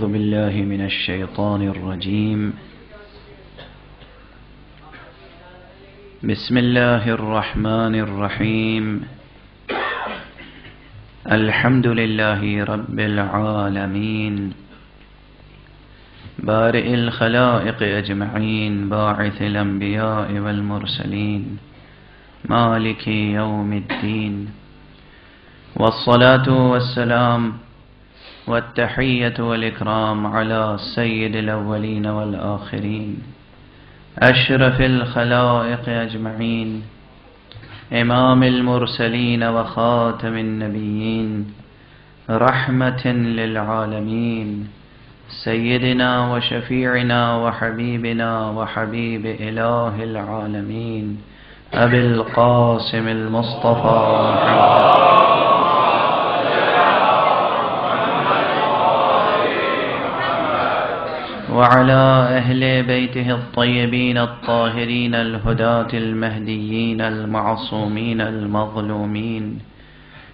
أعوذ بالله من الشيطان الرجيم. بسم الله الرحمن الرحيم. الحمد لله رب العالمين، بارئ الخلائق أجمعين، باعث الأنبياء والمرسلين، مالك يوم الدين، والصلاة والسلام والتحية والإكرام على سيد الأولين والآخرين، أشرف الخلائق أجمعين، إمام المرسلين وخاتم النبيين، رحمة للعالمين، سيدنا وشفيعنا وحبيبنا وحبيب إله العالمين، أبي القاسم المصطفى وعلى أهل بيته الطيبين الطاهرين الهداة المهديين المعصومين المظلومين،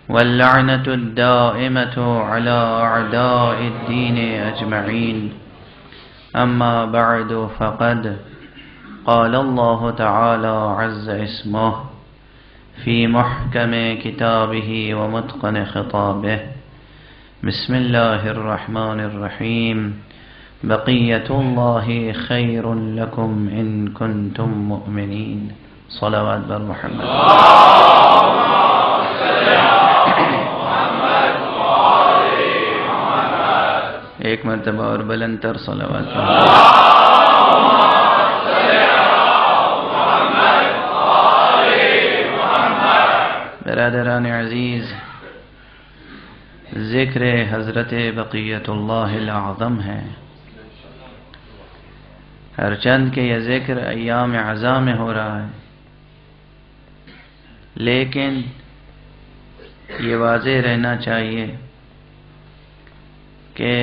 واللعنة الدائمة على أعداء الدين أجمعين. أما بعد، فقد قال الله تعالى عز اسمه في محكم كتابه ومتقن خطابه. بسم الله الرحمن الرحيم. بقية الله خير لكم إن كنتم مؤمنين. صلوات بر محمد. ایک مرتبہ اور بلند تر صلوات. برادران عزیز، ذکر حضرت بقیت اللہ الاعظم ہے. ہر چند کہ یہ ذکر ایام عزا میں ہو رہا ہے، لیکن یہ واضح رہنا چاہیے کہ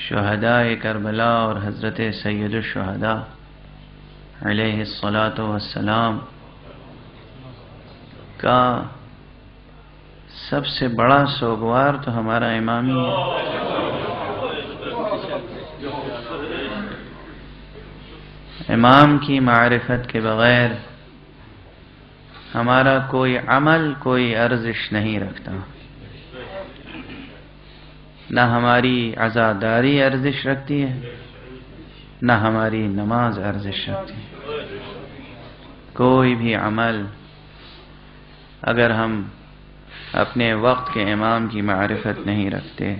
شہداء کربلا اور حضرت سید الشہداء علیہ الصلاۃ والسلام کا سب سے بڑا سوگوار تو ہمارا امام ہی ہے. امام کی معرفت کے بغیر ہمارا کوئی عمل کوئی ارزش نہیں رکھتا. نہ ہماری عزاداری ارزش رکھتی ہے، نہ ہماری نماز ارزش رکھتی ہے. کوئی بھی عمل اگر ہم اپنے وقت کے امام کی معرفت نہیں رکھتے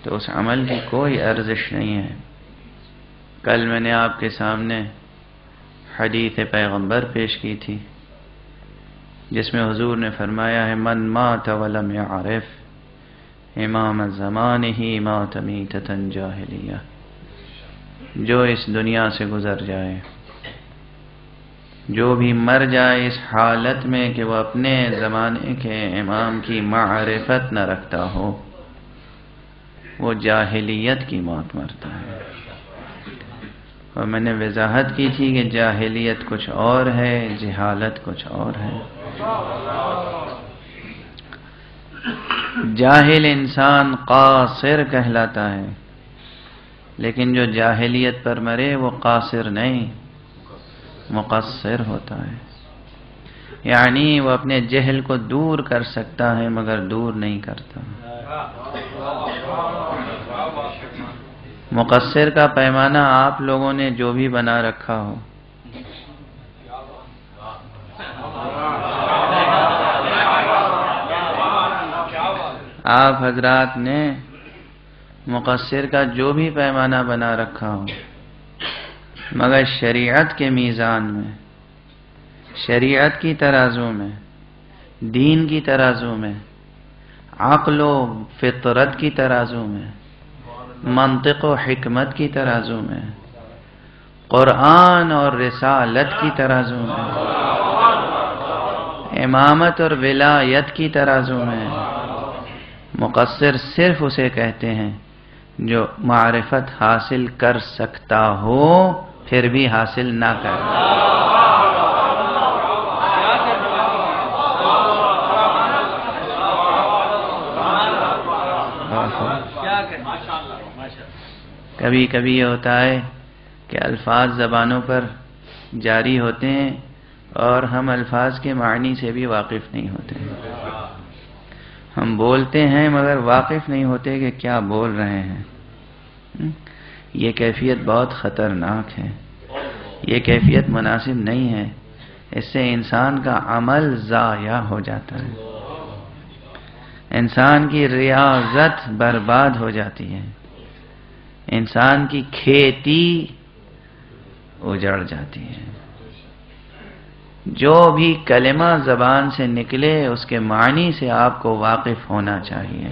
تو اس عمل کی کوئی ارزش نہیں ہے. کل میں نے آپ کے سامنے حدیث پیغمبر پیش کی تھی، جس میں حضور نے فرمایا ہے من مات ولم يعرف امام زمانہ مات میتۃ جاہلیہ. جو اس دنیا سے گزر جائے، جو بھی مر جائے اس حالت میں کہ وہ اپنے زمانے کے امام کی معرفت نہ رکھتا ہو، وہ جاہلیت کی موت مرتا ہے. اور میں نے وضاحت کی تھی کہ جاہلیت کچھ اور ہے، جہالت کچھ اور ہے. جاہل انسان قاصر کہلاتا ہے، لیکن جو جاہلیت پر مرے وہ قاصر نہیں، مقصر ہوتا ہے. یعنی وہ اپنے جہل کو دور کر سکتا ہے مگر دور نہیں کرتا. مقصر کا پیمانہ آپ لوگوں نے جو بھی بنا رکھا ہو، آپ حضرات نے مقصر کا جو بھی پیمانہ بنا رکھا ہو، مگر شریعت کے میزان میں، شریعت کی ترازو میں، دین کی ترازو میں، عقل و فطرت کی ترازو میں، منطق و حکمت کی ترازو میں، قرآن اور رسالت کی ترازو میں، امامت اور ولایت کی ترازو میں، مقصر صرف اسے کہتے ہیں جو معرفت حاصل کر سکتا ہو پھر بھی حاصل نہ کر. کبھی کبھی یہ ہوتا ہے کہ الفاظ زبانوں پر جاری ہوتے ہیں اور ہم الفاظ کے معنی سے بھی واقف نہیں ہوتے، ہم بولتے ہیں مگر واقف نہیں ہوتے کہ کیا بول رہے ہیں۔ یہ کیفیت بہت خطرناک ہے، یہ کیفیت مناسب نہیں ہے، اس سے انسان کا عمل ضائع ہو جاتا ہے، انسان کی ریاضت برباد ہو جاتی ہے، انسان کی کھیتی اجڑ جاتی ہے۔ جو بھی کلمہ زبان سے نکلے اس کے معنی سے آپ کو واقف ہونا چاہیے۔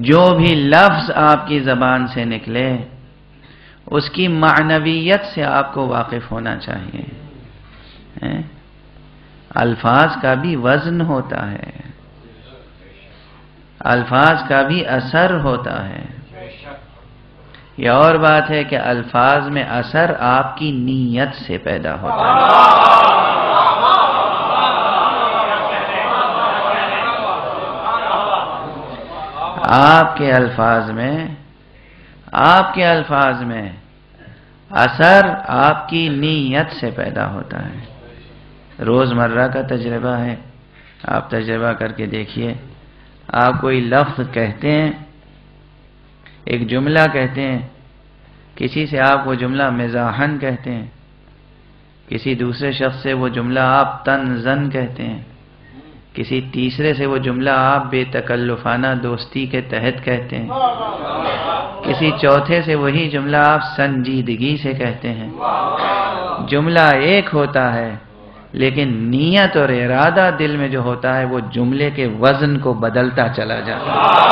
جو بھی لفظ آپ کی زبان سے نکلے اس کی معنویت سے آپ کو واقف ہونا چاہیے۔ الفاظ کا بھی وزن ہوتا ہے، الفاظ کا بھی اثر ہوتا ہے۔ یہ اور بات ہے کہ الفاظ میں اثر آپ کی نیت سے پیدا ہوتا ہے۔ آپ کے الفاظ میں اثر آپ کی نیت سے پیدا ہوتا ہے۔ روزمرہ کا تجربہ ہے، آپ تجربہ کر کے دیکھیے، آپ کوئی لفظ کہتے ہیں، ایک جملہ کہتے ہیں، کسی سے آپ وہ جملہ مزاحن کہتے ہیں، کسی دوسرے شخص سے وہ جملہ آپ تنزن کہتے ہیں، کسی تیسرے سے وہ جملہ آپ بے تکلفانہ دوستی کے تحت کہتے ہیں، کسی چوتھے سے وہی جملہ آپ سنجیدگی سے کہتے ہیں۔ جملہ ایک ہوتا ہے لیکن نیت اور ارادہ دل میں جو ہوتا ہے وہ جملے کے وزن کو بدلتا چلا جاتا ہے۔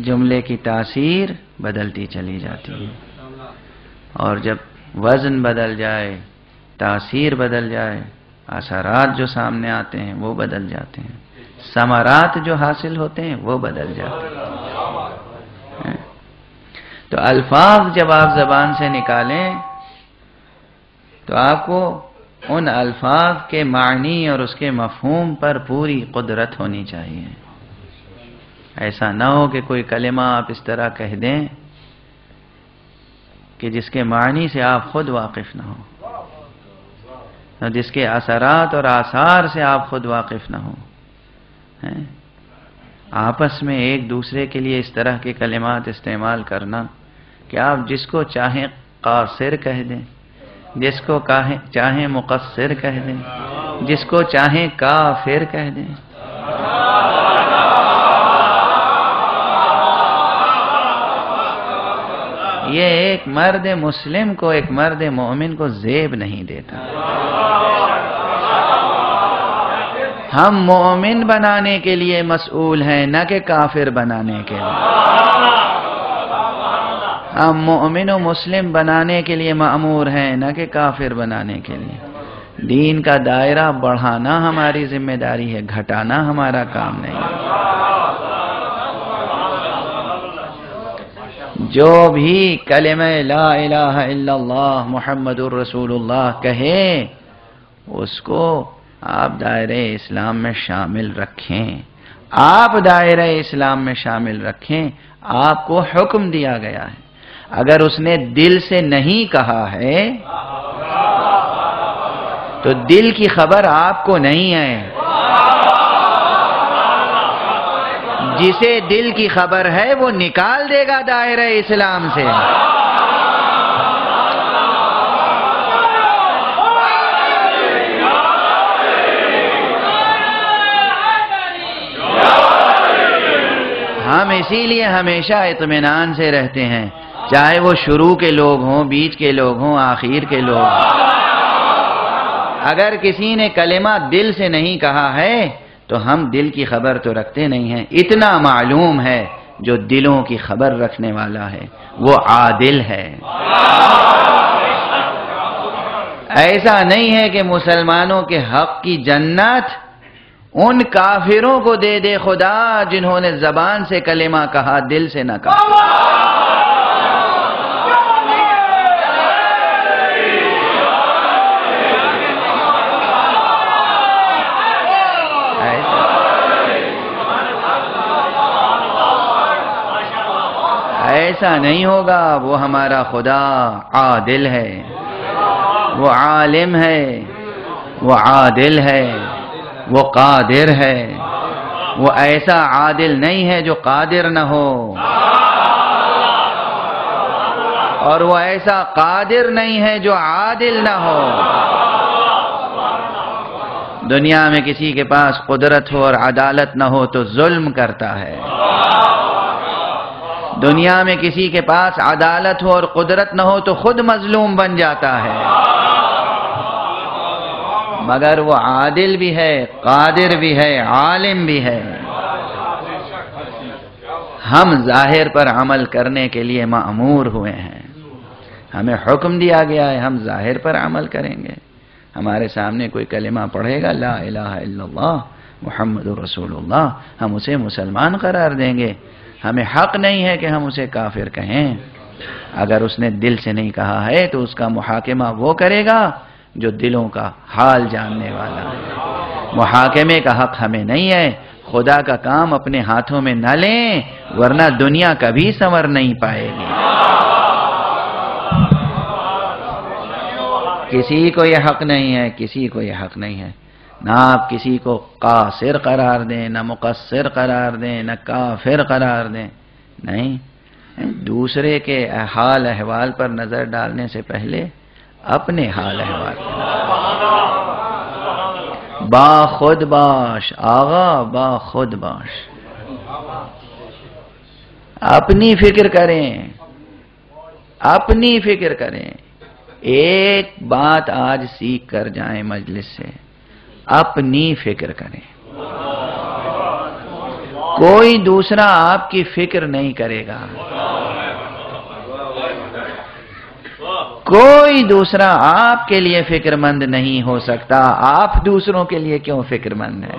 جملے کی تاثیر بدلتی چلی جاتی ہے، اور جب وزن بدل جائے، تاثیر بدل جائے، اثرات جو سامنے آتے ہیں وہ بدل جاتے ہیں، ثمرات جو حاصل ہوتے ہیں وہ بدل جاتے ہیں۔ تو الفاظ جب آپ زبان سے نکالیں تو آپ کو ان الفاظ کے معنی اور اس کے مفہوم پر پوری قدرت ہونی چاہیے۔ ایسا نہ ہو کہ کوئی کلمہ آپ اس طرح کہہ دیں کہ جس کے معنی سے آپ خود واقف نہ ہو، جس کے اثرات اور آثار سے آپ خود واقف نہ ہو۔ آپس میں ایک دوسرے کے لیے اس طرح کے کلمات استعمال کرنا کہ آپ جس کو چاہیں قاصر کہہ دیں، جس کو چاہیں مقصر کہہ دیں، جس کو چاہیں کافر کہہ دیں۔ یہ ایک مرد مسلم کو، ایک مرد مومن کو زیب نہیں دیتا۔ ہم مومن بنانے کے لیے مسئول ہیں نہ کہ کافر بنانے کے لیے۔ ہم مومن و مسلم بنانے کے لیے مأمور ہیں نہ کہ کافر بنانے کے لیے۔ دین کا دائرہ بڑھانا ہماری ذمہ داری ہے، گھٹانا ہمارا کام نہیں ہے۔ جو بھی کلمہ لا الہ الا اللہ محمد الرسول اللہ کہے اس کو آپ دائرہ اسلام میں شامل رکھیں، آپ دائرہ اسلام میں شامل رکھیں۔ آپ کو حکم دیا گیا ہے، اگر اس نے دل سے نہیں کہا ہے تو دل کی خبر آپ کو نہیں ہے۔ جسے دل کی خبر ہے وہ نکال دے گا دائرہ اسلام سے۔ ہم اسی لیے ہمیشہ اطمینان سے رہتے ہیں، چاہے وہ شروع کے لوگ ہوں، بیچ کے لوگ ہوں، آخر کے لوگ ہوں۔ اگر کسی نے کلمہ دل سے نہیں کہا ہے تو ہم دل کی خبر تو رکھتے نہیں ہیں۔ اتنا معلوم ہے جو دلوں کی خبر رکھنے والا ہے، وہ عادل ہے۔ ایسا نہیں ہے کہ مسلمانوں کے حق کی جنت ان کافروں کو دے دے خدا جنہوں نے زبان سے کلمہ کہا، دل سے نہ کہا۔ ایسا نہیں ہوگا۔ وہ ہمارا خدا عادل ہے، وہ عالم ہے، وہ عادل ہے، وہ قادر ہے۔ وہ ایسا عادل نہیں ہے جو قادر نہ ہو، اور وہ ایسا قادر نہیں ہے جو عادل نہ ہو۔ دنیا میں کسی کے پاس قدرت ہو اور عدالت نہ ہو تو ظلم کرتا ہے۔ دنیا میں کسی کے پاس عدالت ہو اور قدرت نہ ہو تو خود مظلوم بن جاتا ہے۔ مگر وہ عادل بھی ہے، قادر بھی ہے، عالم بھی ہے۔ ہم ظاہر پر عمل کرنے کے لیے مأمور ہوئے ہیں، ہمیں حکم دیا گیا ہے، ہم ظاہر پر عمل کریں گے۔ ہمارے سامنے کوئی کلمہ پڑھے گا، لا الہ الا اللہ محمد رسول اللہ، ہم اسے مسلمان قرار دیں گے۔ ہمیں حق نہیں ہے کہ ہم اسے کافر کہیں۔ اگر اس نے دل سے نہیں کہا ہے تو اس کا محاکمہ وہ کرے گا جو دلوں کا حال جاننے والا ہے۔ محاکمے کا حق ہمیں نہیں ہے۔ خدا کا کام اپنے ہاتھوں میں نہ لیں ورنہ دنیا کبھی سنور نہیں پائے گی۔ کسی کو یہ حق نہیں ہے، کسی کو یہ حق نہیں ہے۔ نہ آپ کسی کو قاصر قرار دیں، نہ مقصر قرار دیں، نہ کافر قرار دیں، نہیں۔ دوسرے کے حال احوال پر نظر ڈالنے سے پہلے اپنے حال احوال با خود باش آغا، با خود باش۔ اپنی فکر کریں، اپنی فکر کریں۔ ایک بات آج سیکھ کر جائیں مجلس سے، اپنی فکر کریں۔ کوئی دوسرا آپ کی فکر نہیں کرے گا، کوئی دوسرا آپ کے لیے فکر مند نہیں ہو سکتا۔ آپ دوسروں کے لیے کیوں فکر مند ہیں؟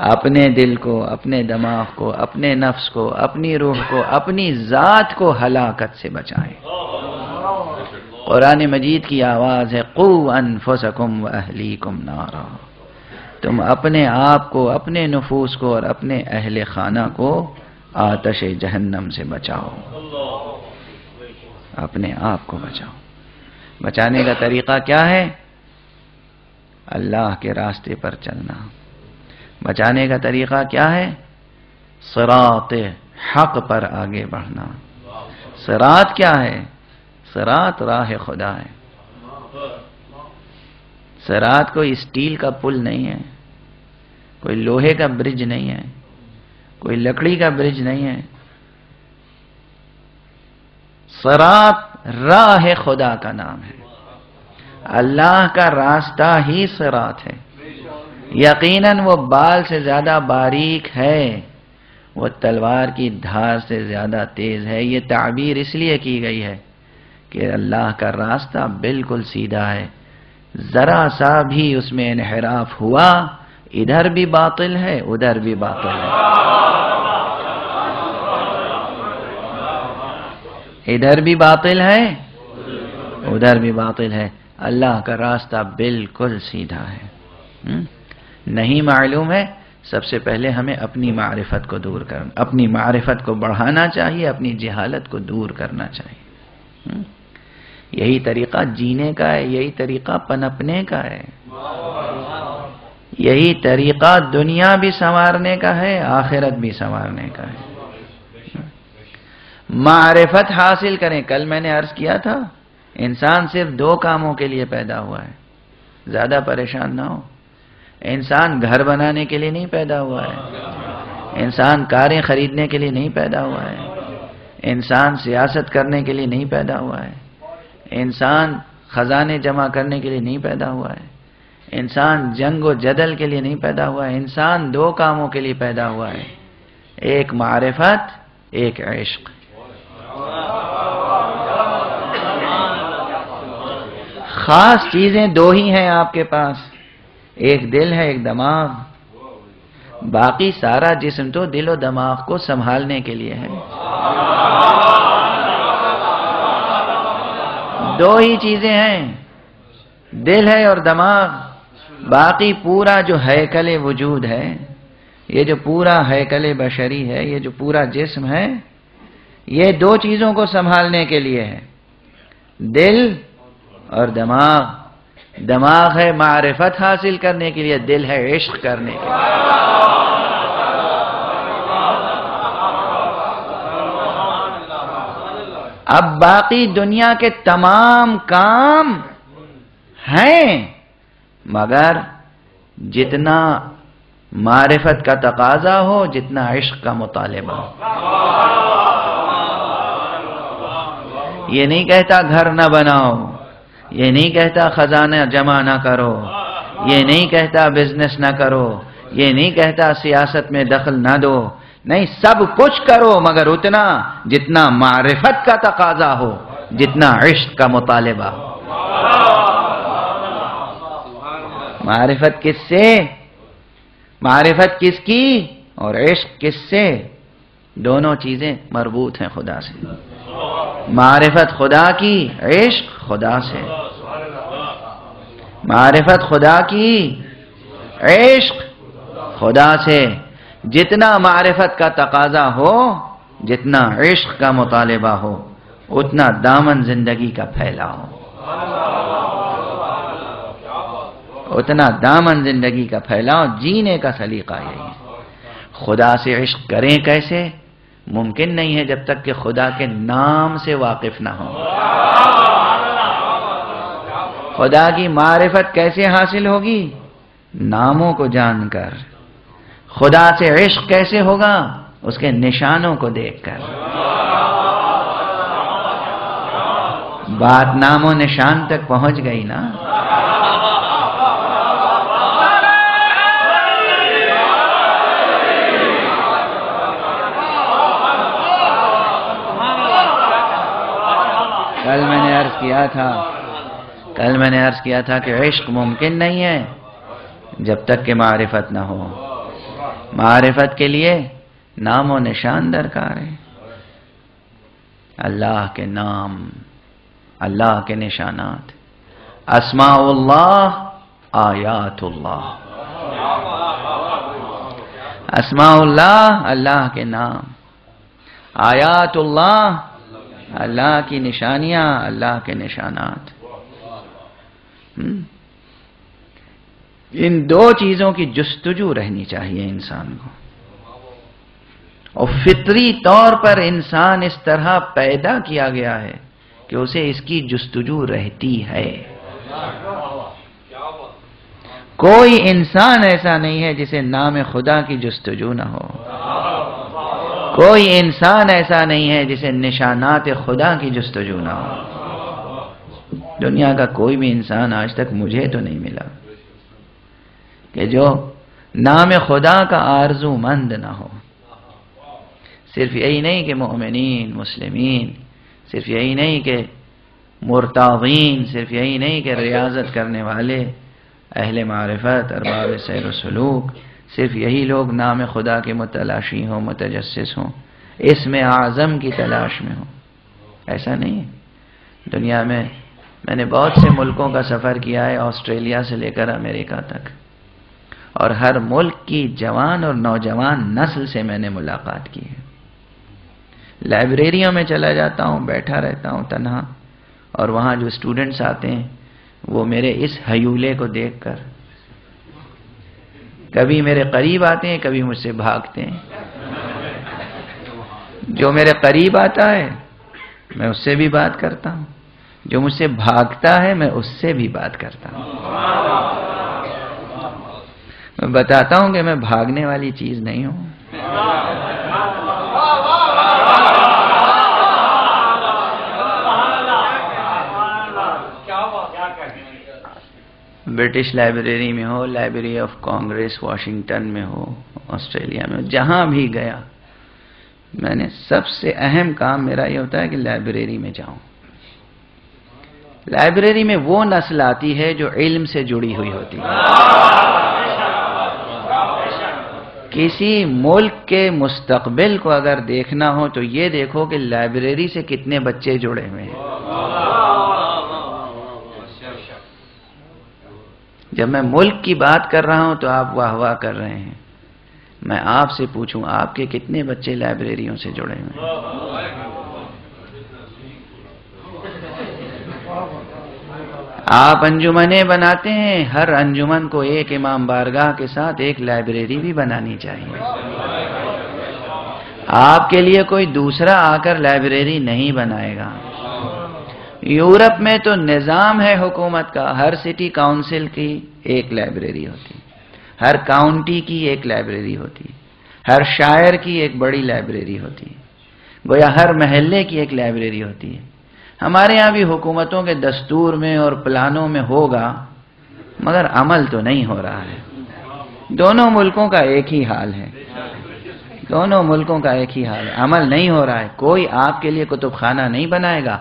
اپنے دل کو، اپنے دماغ کو، اپنے نفس کو، اپنی روح کو، اپنی ذات کو ہلاکت سے بچائیں۔ قرآن مجید کی آواز ہے، قُوْا أَنفُسَكُمْ وَأَهْلِيكُمْ نَارًا۔ تم اپنے آپ کو، اپنے نفوس کو اور اپنے اہل خانہ کو آتش جہنم سے بچاؤ۔ اپنے آپ کو بچاؤ۔ بچانے کا طریقہ کیا ہے؟ اللہ کے راستے پر چلنا۔ بچانے کا طریقہ کیا ہے؟ صراط حق پر آگے بڑھنا۔ صراط کیا ہے؟ صراط راہ خدا ہے۔ صراط کوئی اسٹیل کا پل نہیں ہے، کوئی لوہے کا برج نہیں ہے، کوئی لکڑی کا برج نہیں ہے۔ صراط راہ خدا کا نام ہے۔ اللہ کا راستہ ہی صراط ہے۔ یقیناً وہ بال سے زیادہ باریک ہے، وہ تلوار کی دھار سے زیادہ تیز ہے۔ یہ تعبیر اس لیے کی گئی ہے کہ اللہ کا راستہ بالکل سیدھا ہے، ذرا سا بھی اس میں انحراف ہوا، ادھر بھی باطل ہے، ادھر بھی باطل ہے، ادھر بھی باطل ہے، ادھر بھی باطل ہے۔ اللہ کا راستہ بالکل سیدھا ہے۔ نہیں معلوم ہے، سب سے پہلے ہمیں اپنی معرفت کو دور کرنا، اپنی معرفت کو بڑھانا چاہیے، اپنی جہالت کو دور کرنا چاہیے۔ یہی طریقہ جینے کا ہے، یہی طریقہ پنپنے کا ہے، یہی طریقہ دنیا بھی سنوارنے کا ہے، آخرت بھی سنوارنے کا ہے۔ معرفت حاصل کریں۔ کل میں نے عرض کیا تھا، انسان صرف 2 کاموں کے لیے پیدا ہوا ہے، زیادہ پریشان نہ ہو۔ انسان گھر بنانے کے لیے نہیں پیدا ہوا ہے، انسان کاریں خریدنے کے لیے نہیں پیدا ہوا ہے، انسان سیاست کرنے کے لیے نہیں پیدا ہوا ہے، انسان خزانے جمع کرنے کے لیے نہیں پیدا ہوا ہے، انسان جنگ و جدل کے لیے نہیں پیدا ہوا ہے، انسان دو کاموں کے لیے پیدا ہوا ہے، ایک معرفت، ایک عشق۔ خاص چیزیں دو ہی ہیں آپ کے پاس، ایک دل ہے، ایک دماغ، باقی سارا جسم تو دل و دماغ کو سنبھالنے کے لیے ہے۔ دو ہی چیزیں ہیں، دل ہے اور دماغ، باقی پورا جو ہیکل وجود ہے، یہ جو پورا ہیکل بشری ہے، یہ جو پورا جسم ہے، یہ دو چیزوں کو سنبھالنے کے لیے ہے، دل اور دماغ۔ دماغ ہے معرفت حاصل کرنے کے لیے، دل ہے عشق کرنے کے لیے۔ اب باقی دنیا کے تمام کام ہیں، مگر جتنا معرفت کا تقاضا ہو، جتنا عشق کا مطالبہ ہو۔ یہ نہیں کہتا گھر نہ بناؤ، یہ نہیں کہتا خزانہ جمع نہ کرو، یہ نہیں کہتا بزنس نہ کرو، یہ نہیں کہتا سیاست میں دخل نہ دو، نہیں، سب کچھ کرو مگر اتنا جتنا معرفت کا تقاضا ہو، جتنا عشق کا مطالبہ ہو۔ معرفت کس سے؟ معرفت کس کی اور عشق کس سے؟ دونوں چیزیں مربوط ہیں خدا سے۔ معرفت خدا کی، عشق خدا سے۔ معرفت خدا کی، عشق خدا سے۔ جتنا معرفت کا تقاضا ہو، جتنا عشق کا مطالبہ ہو، اتنا دامن زندگی کا پھیلاؤ، اتنا دامن زندگی کا پھیلاؤ۔ جینے کا سلیقہ یہی ہے۔ خدا سے عشق کریں کیسے؟ ممکن نہیں ہے جب تک کہ خدا کے نام سے واقف نہ ہو۔ خدا کی معرفت کیسے حاصل ہوگی؟ ناموں کو جان کر۔ خدا سے عشق کیسے ہوگا؟ اس کے نشانوں کو دیکھ کر۔ بات نام و نشان تک پہنچ گئی نا۔ کل میں نے عرض کیا تھا کہ عشق ممکن نہیں ہے جب تک کہ معرفت نہ ہو۔ معرفت کے لیے نام و نشان درکار ہے، اللہ کے نام، اللہ کے نشانات۔ اسماء اللہ، آیات اللہ۔ اسماء اللہ، اللہ کے نام، آیات اللہ، اللہ کی نشانیاں، اللہ کے نشانات۔ ان دو چیزوں کی جستجو رہنی چاہیے انسان کو، اور فطری طور پر انسان اس طرح پیدا کیا گیا ہے کہ اسے اس کی جستجو رہتی ہے۔ کوئی انسان ایسا نہیں ہے جسے نام خدا کی جستجو نہ ہو، کوئی انسان ایسا نہیں ہے جسے نشانات خدا کی جستجو نہ ہو۔ دنیا کا کوئی بھی انسان آج تک مجھے تو نہیں ملا کہ جو نام خدا کا آرزو مند نہ ہو۔ صرف یہی نہیں کہ مومنین، مسلمین، صرف یہی نہیں کہ مرتاضین، صرف یہی نہیں کہ ریاضت کرنے والے، اہل معرفت، ارباب سیر و سلوک، صرف یہی لوگ نام خدا کے متلاشی ہوں، متجسس ہوں، اسم اعظم کی تلاش میں ہوں۔ ایسا نہیں ہے۔ دنیا میں نے بہت سے ملکوں کا سفر کیا ہے، آسٹریلیا سے لے کر امریکہ تک، اور ہر ملک کی جوان اور نوجوان نسل سے میں نے ملاقات کی ہے۔ لائبریریوں میں چلا جاتا ہوں، بیٹھا رہتا ہوں تنہا، اور وہاں جو اسٹوڈنٹس آتے ہیں وہ میرے اس ہیولے کو دیکھ کر کبھی میرے قریب آتے ہیں، کبھی مجھ سے بھاگتے ہیں۔ جو میرے قریب آتا ہے میں اس سے بھی بات کرتا ہوں، جو مجھ سے بھاگتا ہے میں اس سے بھی بات کرتا ہوں۔ میں بتاتا ہوں کہ میں بھاگنے والی چیز نہیں ہوں۔ برٹش لائبریری میں ہو، لائبریری آف کانگریس واشنگٹن میں ہو، آسٹریلیا میں ہو، جہاں بھی گیا میں نے سب سے اہم کام میرا یہ ہوتا ہے کہ لائبریری میں جاؤں۔ لائبریری میں وہ نسل آتی ہے جو علم سے جڑی ہوئی ہوتی ہے۔ کسی ملک کے مستقبل کو اگر دیکھنا ہو تو یہ دیکھو کہ لائبریری سے کتنے بچے جڑے ہوئے ہیں۔ جب میں ملک کی بات کر رہا ہوں تو آپ واہ واہ کر رہے ہیں، میں آپ سے پوچھوں آپ کے کتنے بچے لائبریریوں سے جڑے ہوئے ہیں؟ آپ انجمنیں بناتے ہیں، ہر انجمن کو ایک امام بارگاہ کے ساتھ ایک لائبریری بھی بنانی چاہیے۔ آپ کے لیے کوئی دوسرا آ کر لائبریری نہیں بنائے گا۔ یورپ میں تو نظام ہے حکومت کا، ہر سٹی کاؤنسل کی ایک لائبریری ہوتی، ہر کاؤنٹی کی ایک لائبریری ہوتی، ہر شاعر کی ایک بڑی لائبریری ہوتی، گویا ہر محلے کی ایک لائبریری ہوتی ہے۔ ہمارے ہاں بھی حکومتوں کے دستور میں اور پلانوں میں ہوگا، مگر عمل تو نہیں ہو رہا ہے۔ دونوں ملکوں کا ایک ہی حال ہے، دونوں ملکوں کا ایک ہی حال ہے، عمل نہیں ہو رہا ہے۔ کوئی آپ کے لیے کتب خانہ نہیں بنائے گا،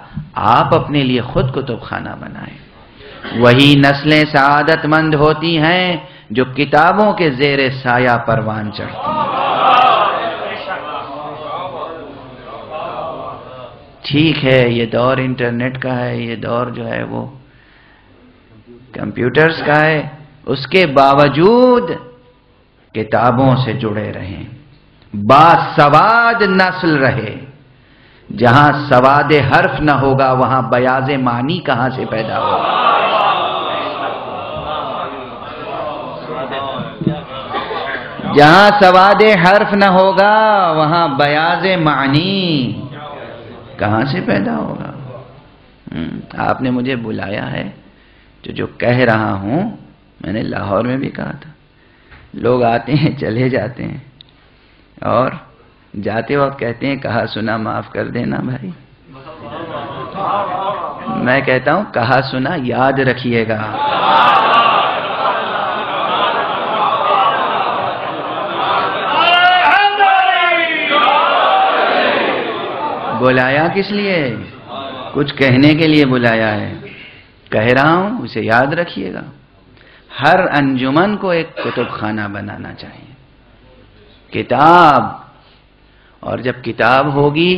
آپ اپنے لیے خود کتب خانہ بنائیں۔ وہی نسلیں سعادت مند ہوتی ہیں جو کتابوں کے زیر سایہ پروان چڑھتی ہیں۔ ٹھیک ہے، یہ دور انٹرنیٹ کا ہے، یہ دور جو ہے وہ کمپیوٹرز کا ہے، اس کے باوجود کتابوں سے جڑے رہیں، باسواد نسل رہے۔ جہاں سواد حرف نہ ہوگا وہاں بیاض معنی کہاں سے پیدا ہوگا؟ جہاں سواد حرف نہ ہوگا وہاں بیاض معنی کہاں سے پیدا ہوگا؟ آپ نے مجھے بلایا ہے، جو کہہ رہا ہوں میں نے لاہور میں بھی کہا تھا۔ لوگ آتے ہیں چلے جاتے ہیں اور جاتے وقت کہتے ہیں کہا سنا معاف کر دینا بھائی۔ میں کہتا ہوں کہا سنا یاد رکھیے گا۔ بلایا کس لیے؟ کچھ کہنے کے لیے بلایا ہے، کہہ رہا ہوں اسے یاد رکھیے گا۔ ہر انجمن کو ایک کتب خانہ بنانا چاہیے، کتاب، اور جب کتاب ہوگی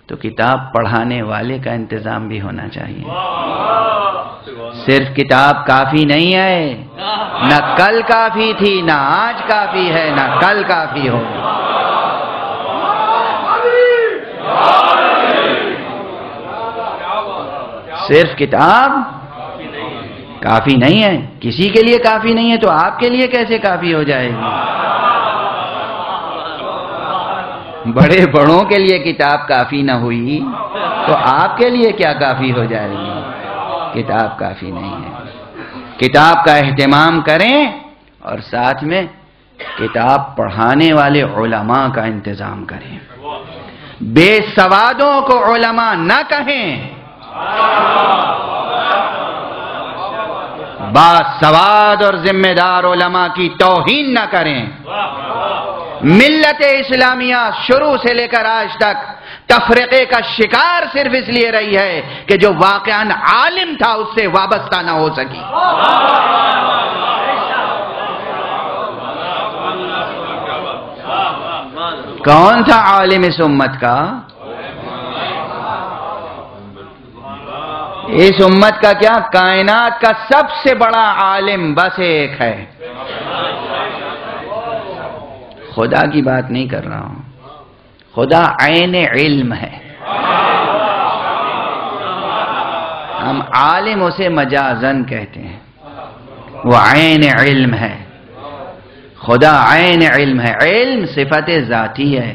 تو کتاب پڑھانے والے کا انتظام بھی ہونا چاہیے۔ صرف کتاب کافی نہیں ہے، نہ کل کافی تھی، نہ آج کافی ہے، نہ کل کافی ہوگی۔ صرف کتاب کافی نہیں ہے، کسی کے لیے کافی نہیں ہے تو آپ کے لیے کیسے کافی ہو جائے گی؟ بڑے بڑوں کے لیے کتاب کافی نہ ہوئی تو آپ کے لیے کیا کافی ہو جائے گی؟ کتاب کافی نہیں ہے۔ کتاب کا اہتمام کریں اور ساتھ میں کتاب پڑھانے والے علماء کا انتظام کریں۔ بے سوادوں کو علماء نہ کہیں، باسواد اور ذمہ دار علماء کی توہین نہ کریں۔ ملت اسلامیہ شروع سے لے کر آج تک تفرقے کا شکار صرف اس لیے رہی ہے کہ جو واقعاً عالم تھا اس سے وابستہ نہ ہو سکی۔ کون تھا عالم اس امت کا؟ اس امت کا کیا، کائنات کا سب سے بڑا عالم بس ایک ہے۔ خدا کی بات نہیں کر رہا ہوں، خدا عین علم ہے۔ ہم عالم اسے مجازن کہتے ہیں، وہ عین علم ہے۔ خدا عین علم ہے۔ علم صفت ذاتی ہے،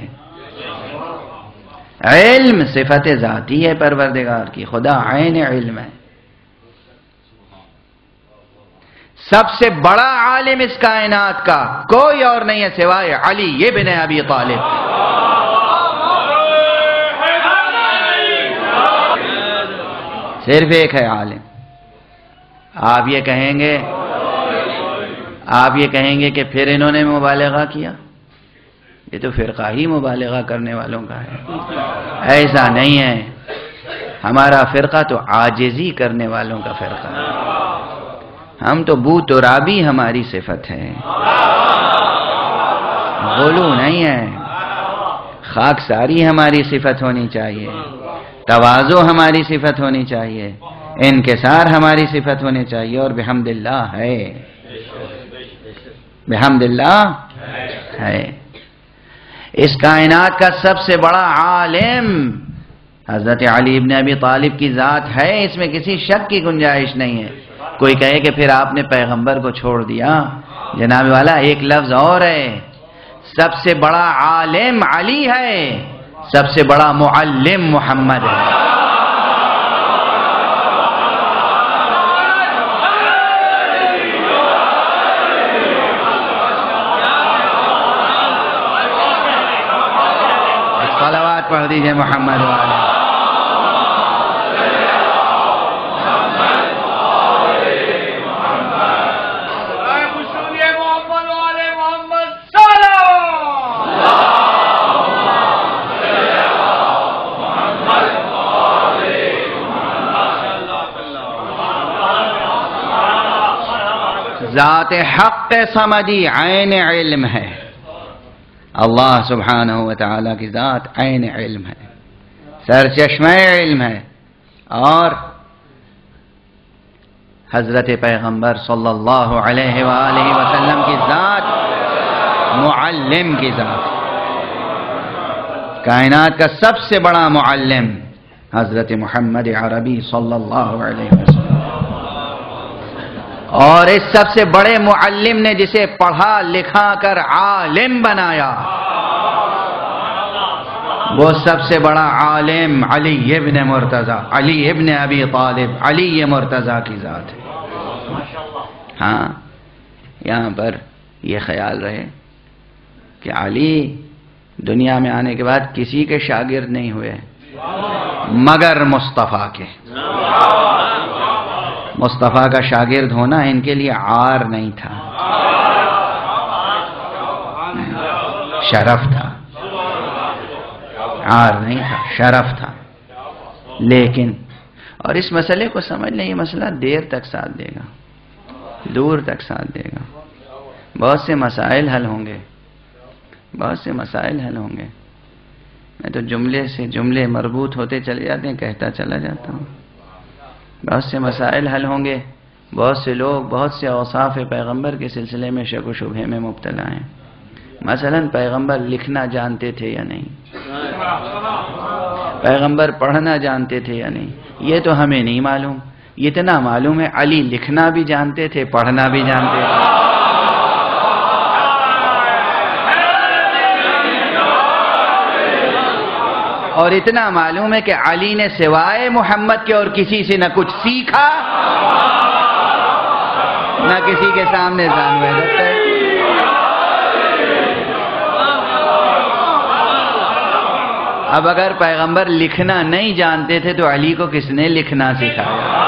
علم صفت ذاتی ہے پروردگار کی، خدا عین علم ہے۔ سب سے بڑا عالم اس کائنات کا کوئی اور نہیں ہے سوائے علی ابن ابی طالب۔ صرف ایک ہے عالم، آپ یہ کہیں گے کہ پھر انہوں نے مبالغہ کیا؟ یہ تو فرقہ ہی مبالغہ کرنے والوں کا ہے. ایسا نہیں ہے، ہمارا فرقہ تو عاجزی کرنے والوں کا فرقہ ہے. ہم تو بو ترابی ہماری صفت ہے، غلو نہیں ہے. خاکساری ہماری صفت ہونی چاہیے، تواضع ہماری صفت ہونی چاہیے، انکسار ہماری صفت ہونی چاہیے، اور بحمد اللہ ہے، بحمد اللہ ہے. اس کائنات کا سب سے بڑا عالم حضرت علی ابن ابی طالب کی ذات ہے، اس میں کسی شک کی گنجائش نہیں ہے. کوئی کہے کہ پھر آپ نے پیغمبر کو چھوڑ دیا، جناب والا ایک لفظ اور ہے، سب سے بڑا عالم علی ہے، سب سے بڑا معلم محمد ہے. صلوات پڑھ دیجئے محمد والے. ذات حق سمجھی عین علم ہے. اللہ سبحانہ و تعالیٰ کی ذات عین علم ہے، سرچشمہ علم ہے. اور حضرت پیغمبر صلی اللہ علیہ وآلہ وسلم کی ذات معلم کی ذات. کائنات کا سب سے بڑا معلم حضرت محمد عربی صلی اللہ علیہ وسلم. اور اس سب سے بڑے معلم نے جسے پڑھا لکھا کر عالم بنایا، وہ سب سے بڑا عالم علی ابن مرتضی، علی ابن ابی طالب، علی مرتضی کی ذات ہے. ہاں، یہاں پر یہ خیال رہے کہ علی دنیا میں آنے کے بعد کسی کے شاگرد نہیں ہوئے مگر مصطفیٰ کے. مصطفیٰ کا شاگرد ہونا ان کے لیے عار نہیں تھا، شرف تھا. عار نہیں تھا، شرف تھا. لیکن اور اس مسئلے کو سمجھ لیں، یہ مسئلہ دیر تک ساتھ دے گا، دور تک ساتھ دے گا. بہت سے مسائل حل ہوں گے، بہت سے مسائل حل ہوں گے. میں تو جملے سے جملے مربوط ہوتے چلے جاتے ہیں، کہتا چلا جاتا ہوں. بہت سے مسائل حل ہوں گے. بہت سے لوگ بہت سے اوصاف پیغمبر کے سلسلے میں شک و شبہے میں مبتلا ہیں. مثلا پیغمبر لکھنا جانتے تھے یا نہیں، پیغمبر پڑھنا جانتے تھے یا نہیں، یہ تو ہمیں نہیں معلوم. اتنا معلوم ہے علی لکھنا بھی جانتے تھے، پڑھنا بھی جانتے تھے. اور اتنا معلوم ہے کہ علی نے سوائے محمد کے اور کسی سے نہ کچھ سیکھا، نہ کسی کے سامنے جانوے رکھتے. اب اگر پیغمبر لکھنا نہیں جانتے تھے تو علی کو کس نے لکھنا سکھایا؟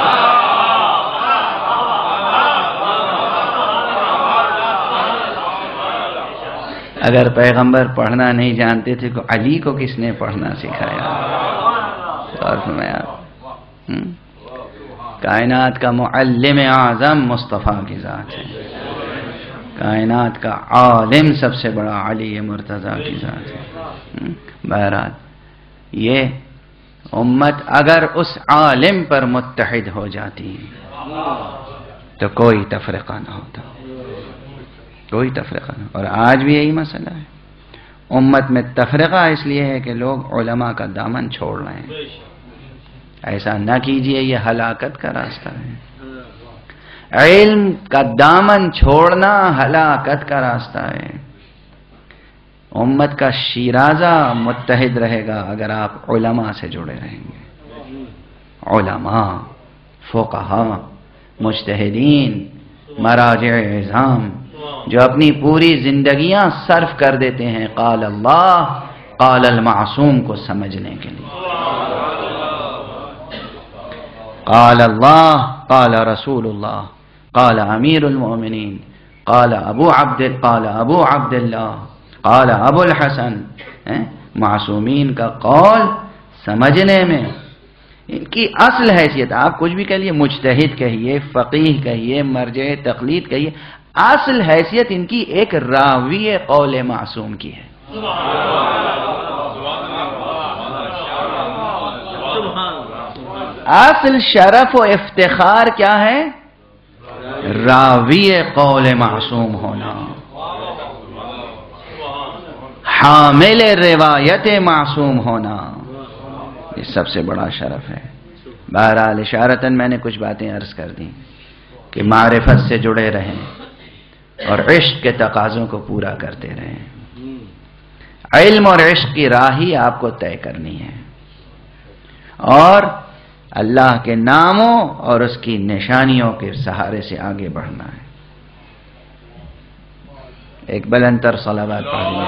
اگر پیغمبر پڑھنا نہیں جانتے تھے تو علی کو کس نے پڑھنا سکھایا؟ اور فرمایا کائنات کا معلم اعظم مصطفیٰ کی ذات ہے، کائنات کا عالم سب سے بڑا علی مرتضی کی ذات ہے. بہرحال یہ امت اگر اس عالم پر متحد ہو جاتی تو کوئی تفرقہ نہ ہوتا، کوئی تفرقہ نہ. اور آج بھی یہی مسئلہ ہے. امت میں تفرقہ اس لیے ہے کہ لوگ علماء کا دامن چھوڑ رہے ہیں. ایسا نہ کیجئے، یہ ہلاکت کا راستہ ہے. علم کا دامن چھوڑنا ہلاکت کا راستہ ہے. امت کا شیرازہ متحد رہے گا اگر آپ علماء سے جڑے رہیں گے. علماء، فقہاء، مجتہدین، مراجع اعظام جو اپنی پوری زندگیاں صرف کر دیتے ہیں قال اللہ قال المعصوم کو سمجھنے کے لیے. قال اللہ قال رسول اللہ قال امیر المؤمنین قال ابو عبد اللہ قال ابو الحسن. معصومین کا قول سمجھنے میں ان کی اصل حیثیت، آپ کچھ بھی کہیے، مجتہد کہیے، فقیہ کہیے، مرجع تقلید کہیے، اصل حیثیت ان کی ایک راوی قول معصوم کی ہے. اصل شرف و افتخار کیا ہے؟ راوی قول معصوم ہونا، حامل روایت معصوم ہونا، یہ سب سے بڑا شرف ہے. بہرحال اشارتاً میں نے کچھ باتیں عرض کر دیں کہ معرفت سے جڑے رہیں اور عشق کے تقاضوں کو پورا کرتے رہیں. علم اور عشق کی راہ ہی آپ کو طے کرنی ہے اور اللہ کے ناموں اور اس کی نشانیوں کے سہارے سے آگے بڑھنا ہے. ایک بلندر صلوات پڑھیے.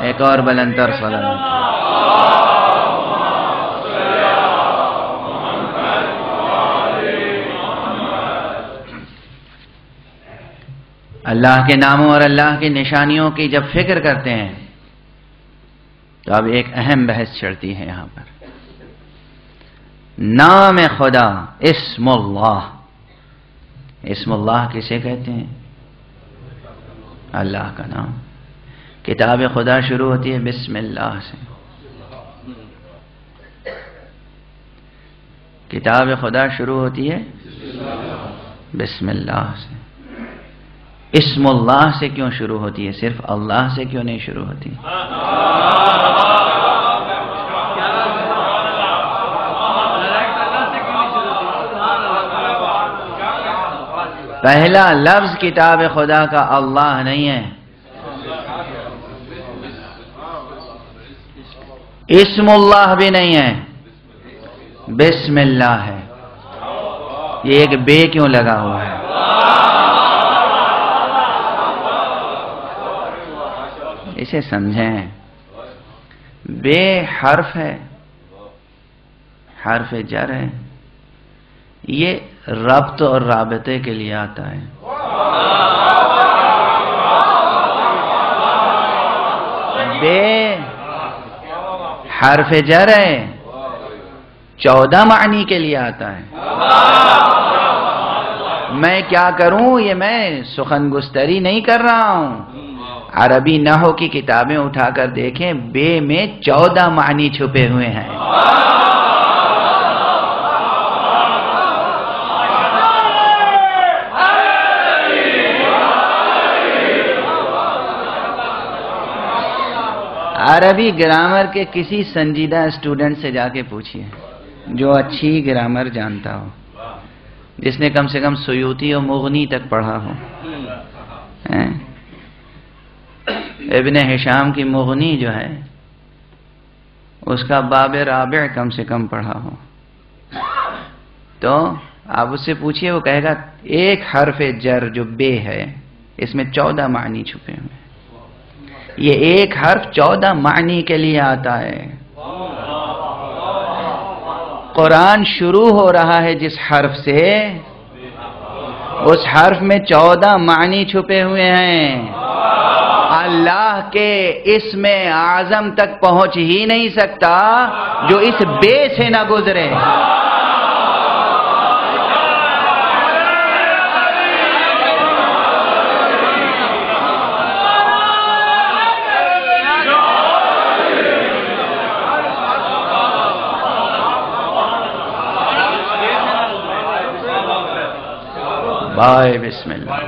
ایک اور بلندر صلوات. اللہ کے ناموں اور اللہ کی نشانیوں کی جب فکر کرتے ہیں تو اب ایک اہم بحث چڑھتی ہے یہاں پر. نام خدا، اسم اللہ. اسم اللہ کسے کہتے ہیں؟ اللہ کا نام. کتاب خدا شروع ہوتی ہے بسم اللہ سے. کتاب خدا شروع ہوتی ہے بسم اللہ سے. اسم اللہ سے کیوں شروع ہوتی ہے؟ صرف اللہ سے کیوں نہیں شروع ہوتی؟ پہلا لفظ کتاب خدا کا اللہ نہیں ہے، اسم اللہ بھی نہیں ہے، بسم اللہ ہے. یہ ایک بے کیوں لگا ہوا ہے؟ اسے سمجھیں. بے حرف ہے، حرف جر ہے، یہ ربط اور رابطے کے لیے آتا ہے. بے حرف جر ہے، 14 معنی کے لیے آتا ہے. میں کیا کروں، یہ میں سخن گستری نہیں کر رہا ہوں. عربی نحو کی کتابیں اٹھا کر دیکھیں، بے میں 14 معنی چھپے ہوئے ہیں. عربی گرامر کے کسی سنجیدہ اسٹوڈنٹ سے جا کے پوچھئے جو اچھی گرامر جانتا ہو، جس نے کم سے کم سیوطی اور مغنی تک پڑھا ہو. ابن ہشام کی مغنی جو ہے اس کا باب رابع کم سے کم پڑھا ہو تو آپ اس سے پوچھئے، وہ کہے گا ایک حرف جر جو بے ہے اس میں 14 معنی چھپے ہوئے. یہ ایک حرف 14 معنی کے لیے آتا ہے. قرآن شروع ہو رہا ہے جس حرف سے، اس حرف میں 14 معنی چھپے ہوئے ہیں. اللہ کے اسم اعظم تک پہنچ ہی نہیں سکتا جو اس بے سے نہ گزرے. بھائی بسم اللہ.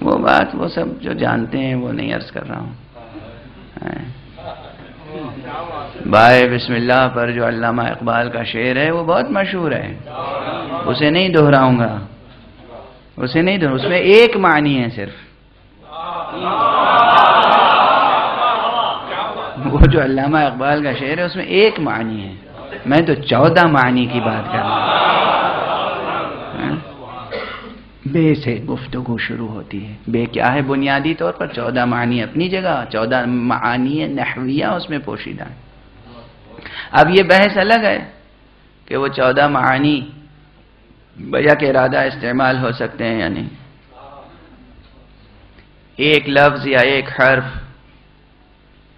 وہ بات وہ سب جو جانتے ہیں وہ نہیں عرض کر رہا ہوں. بھائی بسم اللہ پر جو علامہ اقبال کا شعر ہے وہ بہت مشہور ہے، اسے نہیں دہراؤں گا، اسے نہیں دہراؤں. اس میں ایک معنی ہے صرف. وہ جو علامہ اقبال کا شعر ہے اس میں ایک معنی ہے، میں تو 14 معنی کی بات کر رہا ہوں. بے سے گفتگو شروع ہوتی ہے. بے کیا ہے؟ بنیادی طور پر 14 معنی اپنی جگہ، 14 معانی نحویہ اس میں پوشیدہ ہیں. اب یہ بحث الگ ہے کہ وہ 14 معانی بیک ارادہ استعمال ہو سکتے ہیں یا نہیں. ایک لفظ یا ایک حرف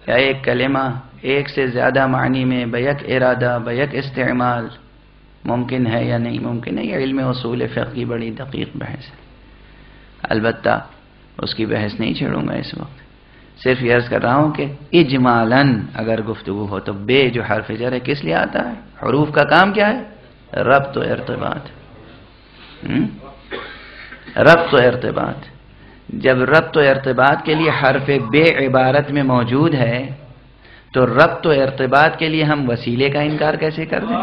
یا ایک کلمہ ایک سے زیادہ معنی میں بیک ارادہ بیک استعمال ممکن ہے یا نہیں ممکن ہے. یہ علم اصول فقہ کی بڑی دقیق بحث ہے. البتہ اس کی بحث نہیں چھیڑوں گا اس وقت. صرف یہ عرض کر رہا ہوں کہ اجمالاً اگر گفتگو ہو تو بے جو حرف جر ہے کس لیے آتا ہے؟ حروف کا کام کیا ہے؟ ربط و ارتباط. ربط و ارتباط. جب ربط و ارتباط کے لیے حرف بے عبارت میں موجود ہے تو ربط و ارتباط کے لیے ہم وسیلے کا انکار کیسے کر دیں؟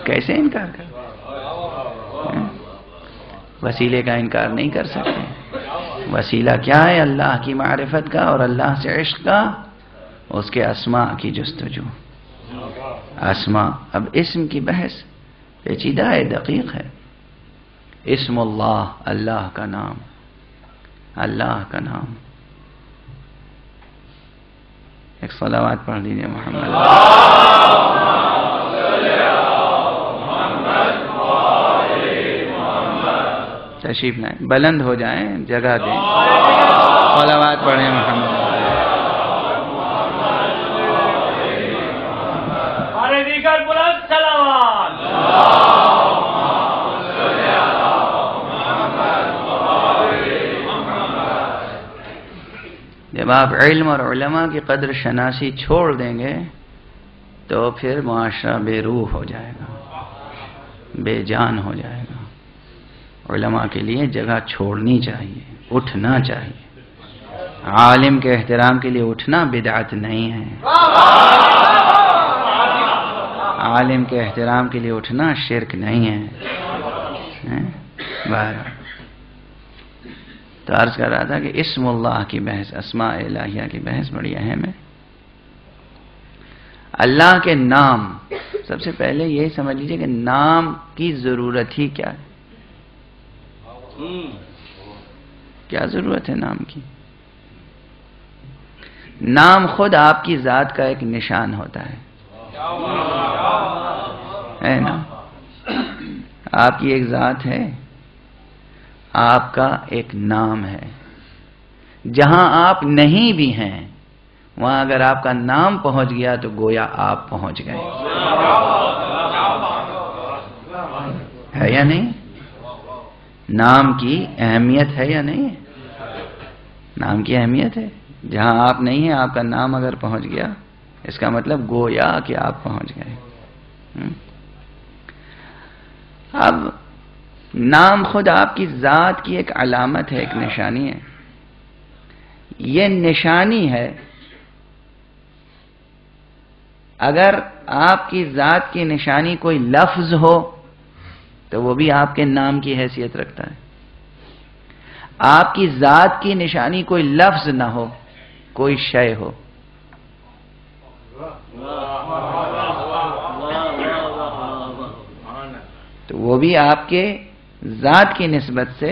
کیسے انکار کر دیں؟ وسیلے کا انکار نہیں کر سکتے. وسیلہ کیا ہے؟ اللہ کی معرفت کا اور اللہ سے عشق کا، اس کے اسماء کی جستجو. اسماء. اب اسم کی بحث پیچیدہ ہے، دقیق ہے. اسم اللہ، اللہ کا نام، اللہ کا نام. ایک صلوات پڑھ دیجیے محمد. تشریف لائیں، بلند ہو جائیں، جگہ دیں، صلوات پڑھیں محمد. جب آپ علم اور علماء کی قدر شناسی چھوڑ دیں گے تو پھر معاشرہ بے روح ہو جائے گا، بے جان ہو جائے گا. علماء کے لیے جگہ چھوڑنی چاہیے، اٹھنا چاہیے. عالم کے احترام کے لیے اٹھنا بدعت نہیں ہے. عالم کے احترام کے لیے اٹھنا شرک نہیں ہے. بہرحال تو عرض کر رہا تھا کہ اسم اللہ کی بحث، اسماء الہیہ کی بحث بڑی اہم ہے. اللہ کے نام، سب سے پہلے یہی سمجھ لیجئے کہ نام کی ضرورت ہی کیا ہے. کیا ضرورت ہے نام کی؟ نام خود آپ کی ذات کا ایک نشان ہوتا ہے نا. آپ کی ایک ذات ہے، آپ کا ایک نام ہے. جہاں آپ نہیں بھی ہیں وہاں اگر آپ کا نام پہنچ گیا تو گویا آپ پہنچ گئے. ہے یا نہیں؟ نام کی اہمیت ہے یا نہیں؟ نام کی اہمیت ہے. جہاں آپ نہیں ہیں آپ کا نام اگر پہنچ گیا اس کا مطلب گویا کہ آپ پہنچ گئے. اب نام خود آپ کی ذات کی ایک علامت ہے، ایک نشانی ہے. یہ نشانی ہے. اگر آپ کی ذات کی نشانی کوئی لفظ ہو تو وہ بھی آپ کے نام کی حیثیت رکھتا ہے. آپ کی ذات کی نشانی کوئی لفظ نہ ہو، کوئی شے ہو، تو وہ بھی آپ کے ذات کی نسبت سے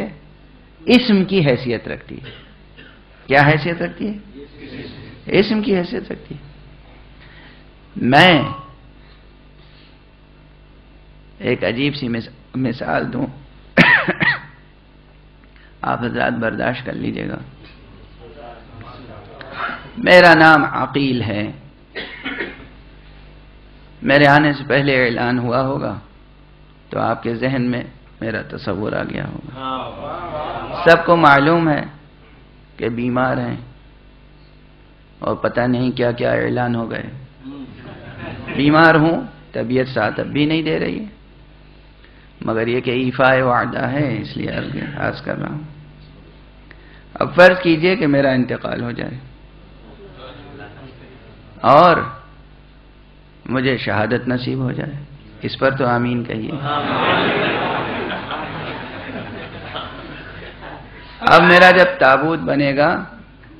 اسم کی حیثیت رکھتی ہے. کیا حیثیت رکھتی ہے؟ اسم کی حیثیت رکھتی ہے. میں ایک عجیب سی مثال دوں، آپ حضرات برداشت کر لیجئے گا. میرا نام عقیل ہے. میرے آنے سے پہلے اعلان ہوا ہوگا تو آپ کے ذہن میں میرا تصور آ گیا ہوگا. سب کو معلوم ہے کہ بیمار ہیں اور پتہ نہیں کیا کیا اعلان ہو گئے. بیمار ہوں، طبیعت ساتھ اب بھی نہیں دے رہی ہے، مگر یہ کہ ایفاء وعدہ ہے اس لیے عرض کر رہا ہوں. اب فرض کیجئے کہ میرا انتقال ہو جائے اور مجھے شہادت نصیب ہو جائے. اس پر تو آمین کہیے. اب میرا جب تابوت بنے گا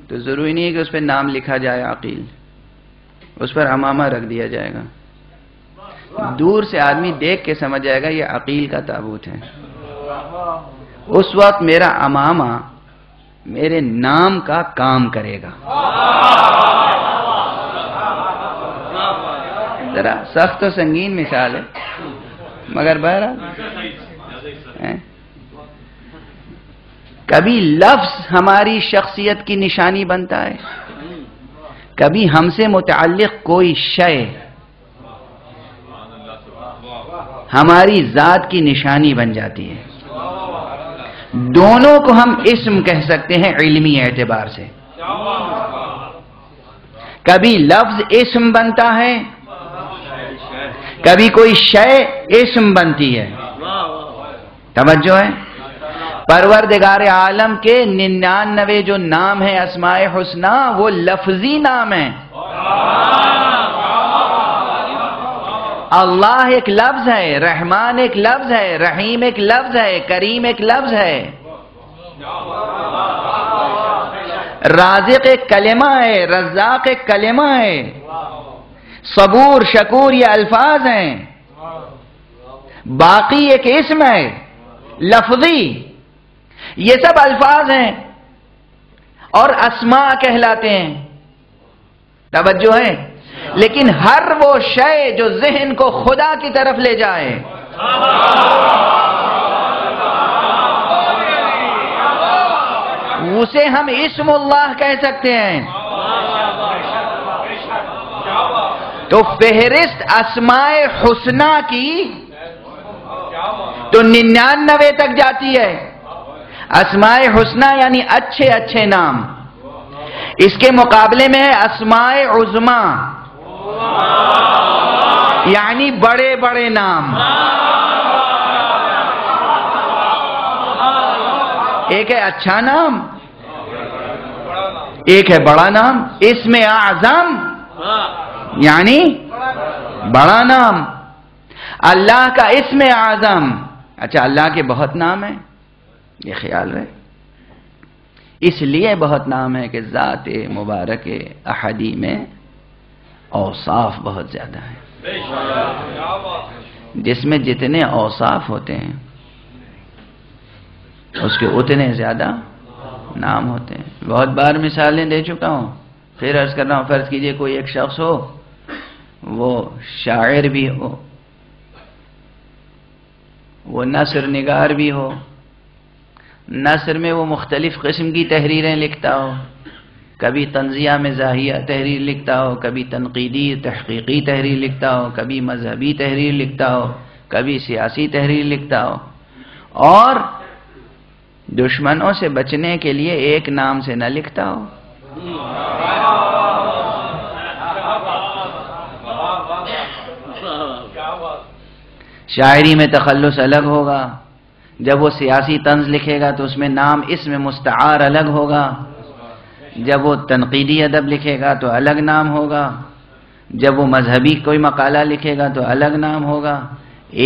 تو ضروری نہیں ہے کہ اس پہ نام لکھا جائے عقیل، اس پر امامہ رکھ دیا جائے گا، دور سے آدمی دیکھ کے سمجھ جائے گا یہ عقیل کا تابوت ہے۔ اس وقت میرا امامہ میرے نام کا کام کرے گا۔ ذرا سخت و سنگین مثال ہے، مگر بہرحال کبھی لفظ ہماری شخصیت کی نشانی بنتا ہے، کبھی ہم سے متعلق کوئی شے ہماری ذات کی نشانی بن جاتی ہے۔ دونوں کو ہم اسم کہہ سکتے ہیں علمی اعتبار سے۔ کبھی لفظ اسم بنتا ہے، کبھی کوئی شے اسم بنتی ہے۔ توجہ ہے، پروردگار عالم کے 99 جو نام ہیں اسماء حسنہ وہ لفظی نام ہیں۔ اللہ ایک لفظ ہے، رحمان ایک لفظ ہے، رحیم ایک لفظ ہے، کریم ایک لفظ ہے، رازق ایک کلمہ ہے، رزاق ایک کلمہ ہے، صبور شکور یہ الفاظ ہیں، باقی ایک اسم ہے لفظی، یہ سب الفاظ ہیں اور اسماء کہلاتے ہیں۔ توجہ ہے، لیکن ہر وہ شے جو ذہن کو خدا کی طرف لے جائے، اسے ہم اسم اللہ کہہ سکتے ہیں۔ تو فہرست اسماء حسنہ کی تو 99 تک جاتی ہے۔ اسماء حسنہ یعنی اچھے اچھے نام، اس کے مقابلے میں ہے اسماء عظما یعنی بڑے بڑے نام۔ ایک ہے اچھا نام، ایک ہے بڑا نام۔ اسم اعظم یعنی بڑا نام، اللہ کا اسم اعظم۔ اچھا، اللہ کے بہت نام ہیں، یہ خیال رہے، اس لیے بہت نام ہے کہ ذات مبارک احدی میں اوصاف بہت زیادہ ہیں۔ جس میں جتنے اوصاف ہوتے ہیں اس کے اتنے زیادہ نام ہوتے ہیں۔ بہت بار مثالیں دے چکا ہوں، پھر عرض کر رہا ہوں، فرض کیجئے کوئی ایک شخص ہو، وہ شاعر بھی ہو، وہ نثر نگار بھی ہو، نثر میں وہ مختلف قسم کی تحریریں لکھتا ہو، کبھی طنزیہ مزاحیہ تحریر لکھتا ہو، کبھی تنقیدی تحقیقی تحریر لکھتا ہو، کبھی مذہبی تحریر لکھتا ہو، کبھی سیاسی تحریر لکھتا ہو، اور دشمنوں سے بچنے کے لیے ایک نام سے نہ لکھتا ہو۔ شاعری میں تخلص الگ ہوگا، جب وہ سیاسی طنز لکھے گا تو اس میں نام اسم مستعار الگ ہوگا، جب وہ تنقیدی ادب لکھے گا تو الگ نام ہوگا، جب وہ مذہبی کوئی مقالہ لکھے گا تو الگ نام ہوگا۔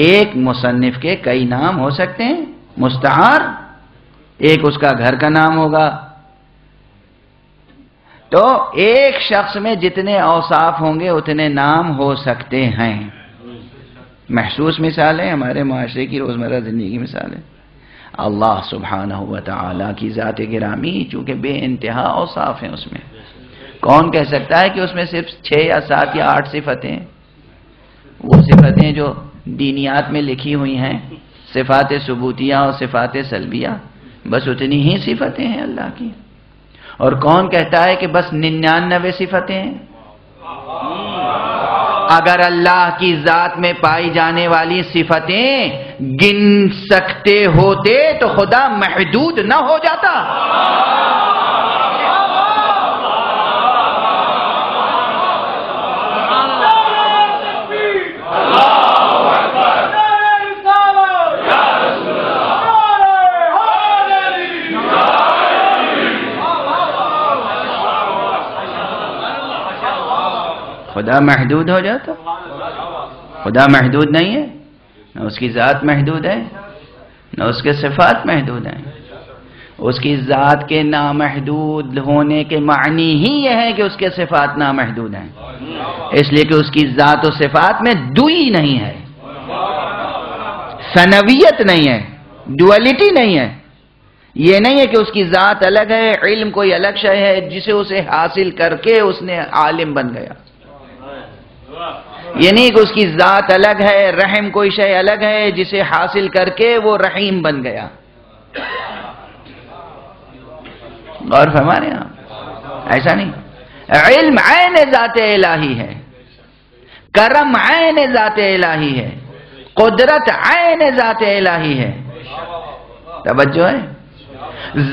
ایک مصنف کے کئی نام ہو سکتے ہیں مستعار، ایک اس کا گھر کا نام ہوگا۔ تو ایک شخص میں جتنے اوصاف ہوں گے اتنے نام ہو سکتے ہیں۔ محسوس مثال ہے، ہمارے معاشرے کی روزمرہ زندگی کی مثال ہے۔ اللہ سبحانہ و تعالی کی ذات گرامی چونکہ بے انتہا اوصاف ہیں، اس میں کون کہہ سکتا ہے کہ اس میں صرف 6 یا 7 یا 8 صفتیں، وہ صفتیں جو دینیات میں لکھی ہوئی ہیں، صفات ثبوتیہ اور صفات سلبیہ، بس اتنی ہی صفتیں ہیں اللہ کی؟ اور کون کہتا ہے کہ بس 99 صفتیں ہیں؟ اگر اللہ کی ذات میں پائی جانے والی صفتیں گن سکتے ہوتے تو خدا محدود نہ ہو جاتا۔ خدا محدود ہو جاتا؟ خدا محدود نہیں ہے، نہ اس کی ذات محدود ہے، نہ اس کے صفات محدود ہیں۔ اس کی ذات کے نامحدود ہونے کے معنی ہی یہ ہے کہ اس کے صفات نامحدود ہیں، اس لیے کہ اس کی ذات و صفات میں دوئی نہیں ہے، ثنویت نہیں ہے، ڈولیٹی نہیں ہے۔ یہ نہیں ہے کہ اس کی ذات الگ ہے، علم کوئی الگ شے ہے جسے اسے حاصل کر کے اس نے عالم بن گیا۔ یہ نہیں کہ اس کی ذات الگ ہے، رحم کوئی شے الگ ہے جسے حاصل کر کے وہ رحیم بن گیا۔ اور فرمانے آپ ایسا نہیں، علم عین ذات الہی ہے، کرم عین ذات الہی ہے، قدرت عین ذات الہی ہے۔ توجہ ہے،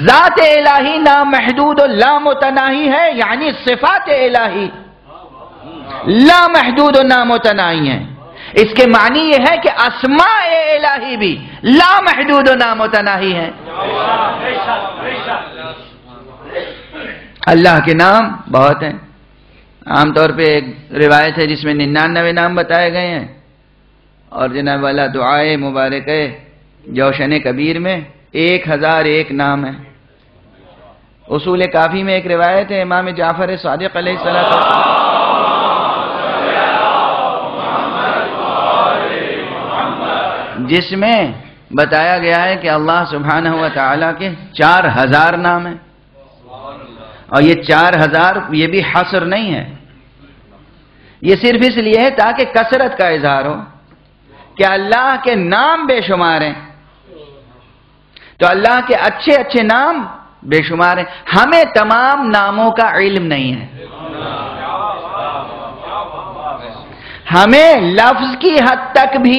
ذات الہی نامحدود و لامتناہی ہے، یعنی صفات الہی لامحدود و نامتناہی ہیں۔ اس کے معنی یہ ہے کہ اسماء الہی بھی لامحدود و نامتناہی ہیں۔ اللہ کے نام بہت ہیں، عام طور پہ ایک روایت ہے جس میں 99 نام بتائے گئے ہیں، اور جناب والا دعائے مبارک جوشن کبیر میں 1001 نام ہے۔ اصول کافی میں ایک روایت ہے امام جعفر صادق علیہ السلام جس میں بتایا گیا ہے کہ اللہ سبحانہ و تعالیٰ کے 4000 نام ہیں، اور یہ 4000 یہ بھی حصر نہیں ہے، یہ صرف اس لیے ہے تاکہ کثرت کا اظہار ہو کہ اللہ کے نام بے شمار ہیں، تو اللہ کے اچھے اچھے نام بے شمار ہیں۔ ہمیں تمام ناموں کا علم نہیں ہے، ہمیں لفظ کی حد تک بھی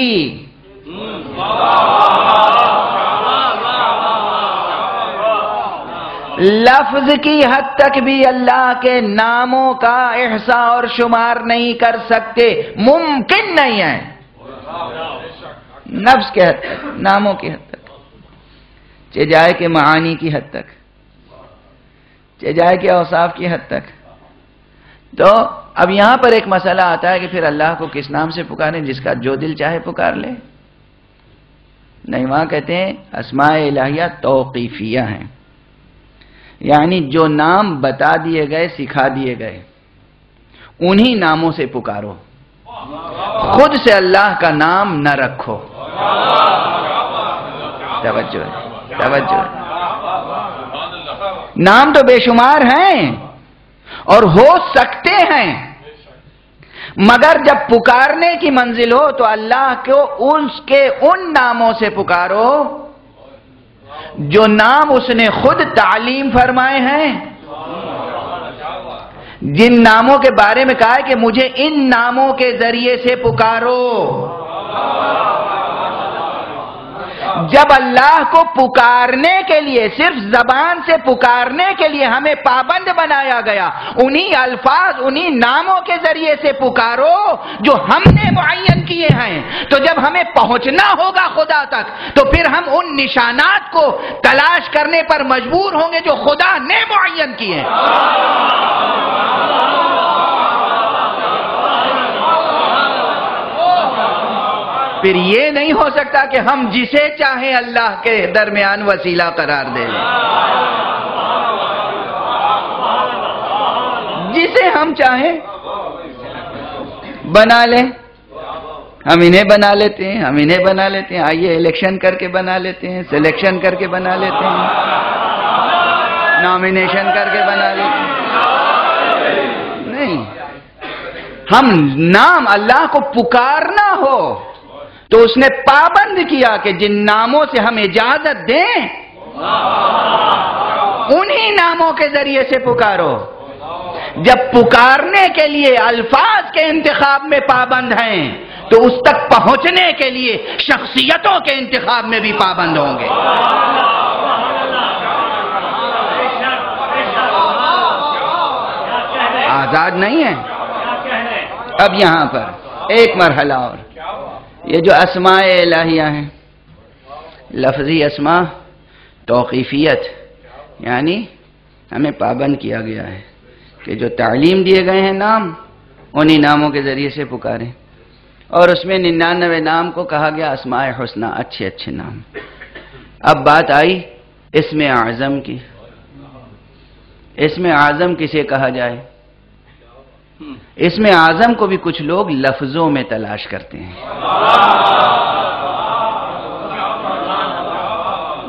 اللہ کے ناموں کا احصاء اور شمار نہیں کر سکتے، ممکن نہیں ہے۔ نفس کے حد تک، ناموں کی حد تک، جائے کہ معانی کی حد تک، جائے کہ اوصاف کی حد تک۔ تو اب یہاں پر ایک مسئلہ آتا ہے کہ پھر اللہ کو کس نام سے پکاریں؟ جس کا جو دل چاہے پکار لے؟ نہیں، وہاں کہتے ہیں اسماء الہیہ توقیفیہ ہیں، یعنی جو نام بتا دیے گئے، سکھا دیے گئے، انہی ناموں سے پکارو، خود سے اللہ کا نام نہ رکھو۔ توجہ ہے، توجہ ہے۔ نام تو بے شمار ہیں اور ہو سکتے ہیں، مگر جب پکارنے کی منزل ہو تو اللہ کو اس کے ان ناموں سے پکارو جو نام اس نے خود تعلیم فرمائے ہیں، جن ناموں کے بارے میں کہا ہے کہ مجھے ان ناموں کے ذریعے سے پکارو۔ جب اللہ کو پکارنے کے لیے، صرف زبان سے پکارنے کے لیے ہمیں پابند بنایا گیا، انہی الفاظ، انہی ناموں کے ذریعے سے پکارو جو ہم نے معین کیے ہیں۔ تو جب ہمیں پہنچنا ہوگا خدا تک تو پھر ہم ان نشانات کو تلاش کرنے پر مجبور ہوں گے جو خدا نے معین کیے ہیں۔ پھر یہ نہیں ہو سکتا کہ ہم جسے چاہیں اللہ کے درمیان وسیلہ قرار دے لیں، جسے ہم چاہیں بنا لیں۔ ہم انہیں بنا لیتے ہیں، ہم انہیں بنا لیتے ہیں، آئیے الیکشن کر کے بنا لیتے ہیں، سلیکشن کر کے بنا لیتے ہیں، نامینیشن کر کے بنا لیتے ہیں۔ نہیں، ہم نام اللہ کو پکارنا ہو تو اس نے پابند کیا کہ جن ناموں سے ہم اجازت دیں انہی ناموں کے ذریعے سے پکارو۔ جب پکارنے کے لیے الفاظ کے انتخاب میں پابند ہیں تو اس تک پہنچنے کے لیے شخصیتوں کے انتخاب میں بھی پابند ہوں گے۔ آزاد نہیں ہے۔ اب یہاں پر ایک مرحلہ اور، یہ جو اسماء الہیہ ہیں، لفظی اسماء توقیفیت، یعنی ہمیں پابند کیا گیا ہے کہ جو تعلیم دیے گئے ہیں نام، انہی ناموں کے ذریعے سے پکاریں، اور اس میں 99 نام کو کہا گیا اسماء حسنہ، اچھے اچھے نام۔ اب بات آئی اسم اعظم کی، اسم اعظم کسے کہا جائے؟ اسم اعظم کو بھی کچھ لوگ لفظوں میں تلاش کرتے ہیں،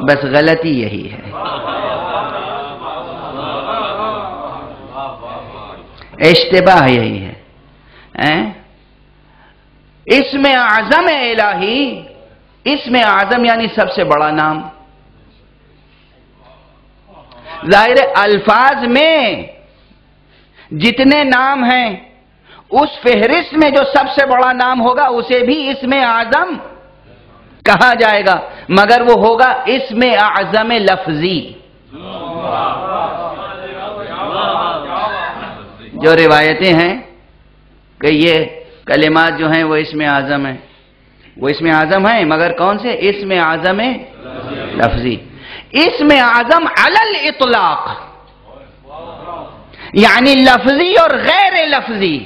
بس غلطی یہی ہے۔ اشتباہ یہی ہے۔ اسم اعظم الہی، اسم اعظم یعنی سب سے بڑا نام۔ ظاہر الفاظ میں جتنے نام ہیں اس فہرست میں جو سب سے بڑا نام ہوگا اسے بھی اسم اعظم کہا جائے گا، مگر وہ ہوگا اسم اعظم لفظی۔ جو روایتیں ہیں کہ یہ کلمات جو ہیں وہ اسم اعظم ہیں، وہ اسم اعظم ہیں، مگر کون سے؟ اسم اعظم لفظی۔ اسم اعظم علی الاطلاق، یعنی لفظی اور غیر لفظی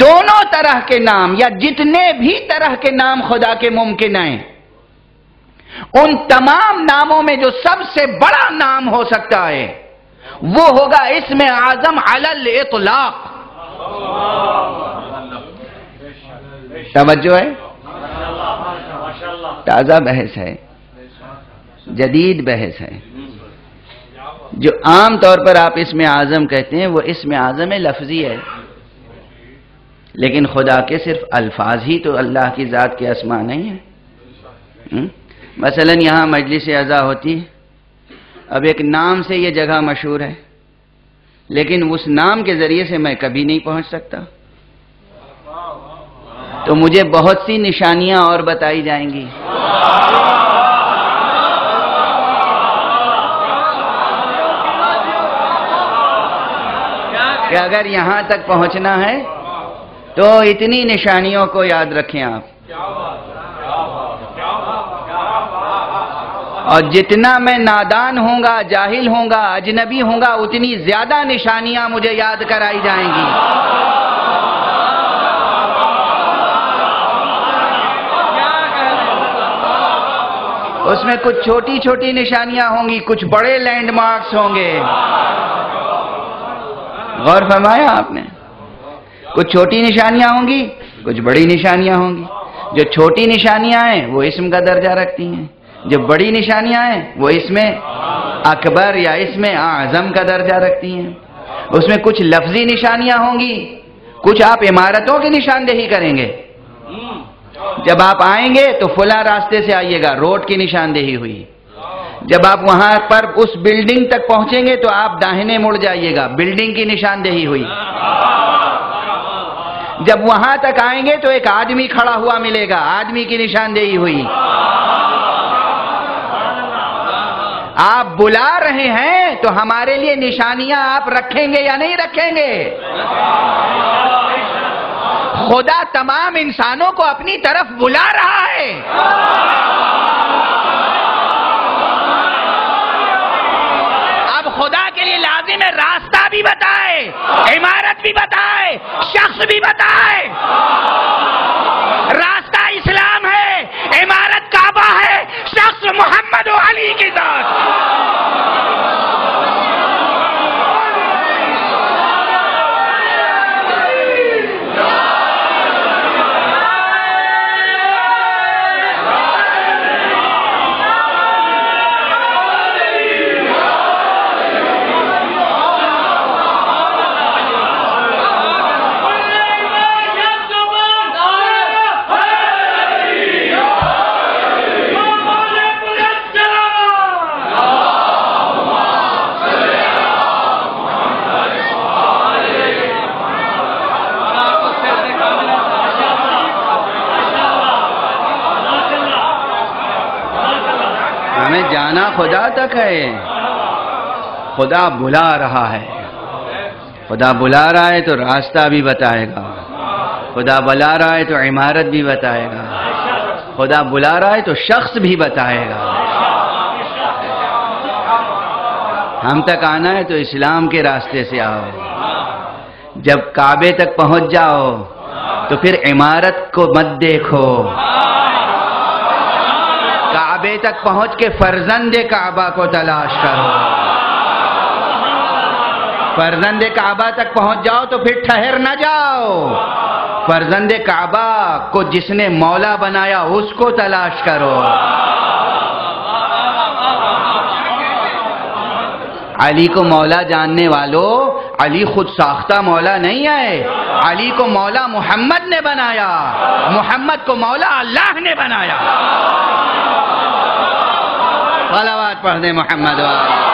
دونوں طرح کے نام، یا جتنے بھی طرح کے نام خدا کے ممکن ہیں، ان تمام ناموں میں جو سب سے بڑا نام ہو سکتا ہے وہ ہوگا اسم اعظم علی الاطلاق۔ توجہ ہے؟ تازہ بحث ہے، جدید بحث ہے۔ جو عام طور پر آپ اسم اعظم کہتے ہیں وہ اسم اعظم لفظی ہے، لیکن خدا کے صرف الفاظ ہی تو اللہ کی ذات کے اسماء نہیں ہیں۔ مثلا یہاں مجلس عزا ہوتی ہے، اب ایک نام سے یہ جگہ مشہور ہے، لیکن اس نام کے ذریعے سے میں کبھی نہیں پہنچ سکتا، تو مجھے بہت سی نشانیاں اور بتائی جائیں گی۔ کہ اگر یہاں تک پہنچنا ہے تو اتنی نشانیوں کو یاد رکھیں آپ، اور جتنا میں نادان ہوں گا، جاہل ہوں گا، اجنبی ہوں گا، اتنی زیادہ نشانیاں مجھے یاد کرائی جائیں گی۔ اس میں کچھ چھوٹی چھوٹی نشانیاں ہوں گی، کچھ بڑے لینڈ مارکس ہوں گے۔ غور فرمایا آپ نے؟ کچھ چھوٹی نشانیاں ہوں گی، کچھ بڑی نشانیاں ہوں گی۔ جو چھوٹی نشانیاں ہیں وہ اسم کا درجہ رکھتی ہیں، جو بڑی نشانیاں ہیں وہ اسم اکبر یا اسم اعظم کا درجہ رکھتی ہیں۔ اس میں کچھ لفظی نشانیاں ہوں گی، کچھ آپ عمارتوں کی نشاندہی کریں گے۔ جب آپ آئیں گے تو فلاں راستے سے آئیے گا، روڈ کی نشاندہی ہوئی۔ جب آپ وہاں پر اس بلڈنگ تک پہنچیں گے تو آپ داہنے مڑ جائیے گا، بلڈنگ کی نشاندہی ہوئی۔ جب وہاں تک آئیں گے تو ایک آدمی کھڑا ہوا ملے گا، آدمی کی نشاندہی ہوئی۔ آپ بلا رہے ہیں تو ہمارے لیے نشانیاں آپ رکھیں گے یا نہیں رکھیں گے؟ خدا تمام انسانوں کو اپنی طرف بلا رہا ہے۔ اب خدا کے لیے لازم ہے راستہ بھی بتائے، عمارت بھی بتائے، شخص بھی بتائے۔ راستہ اسلام ہے، عمارت کعبہ ہے، شخص محمد و علی کی ذات۔ ہمیں جانا خدا تک ہے، خدا بلا رہا ہے۔ خدا بلا رہا ہے تو راستہ بھی بتائے گا، خدا بلا رہا ہے تو عمارت بھی بتائے گا، خدا بلا رہا ہے تو شخص بھی بتائے گا۔ ہم تک آنا ہے تو اسلام کے راستے سے آؤ۔ جب کعبے تک پہنچ جاؤ تو پھر عمارت کو مت دیکھو، کعبے کعبے تک پہنچ کے فرزند کعبہ کو تلاش کرو. فرزند کعبہ تک پہنچ جاؤ تو پھر ٹھہر نہ جاؤ. فرزند کعبہ کو جس نے مولا بنایا اس کو تلاش کرو. علی کو مولا جاننے والوں، علی خود ساختہ مولا نہیں ہے. علی کو مولا محمد نے بنایا، محمد کو مولا اللہ نے بنایا. صلوات پڑھ دیں محمد والے.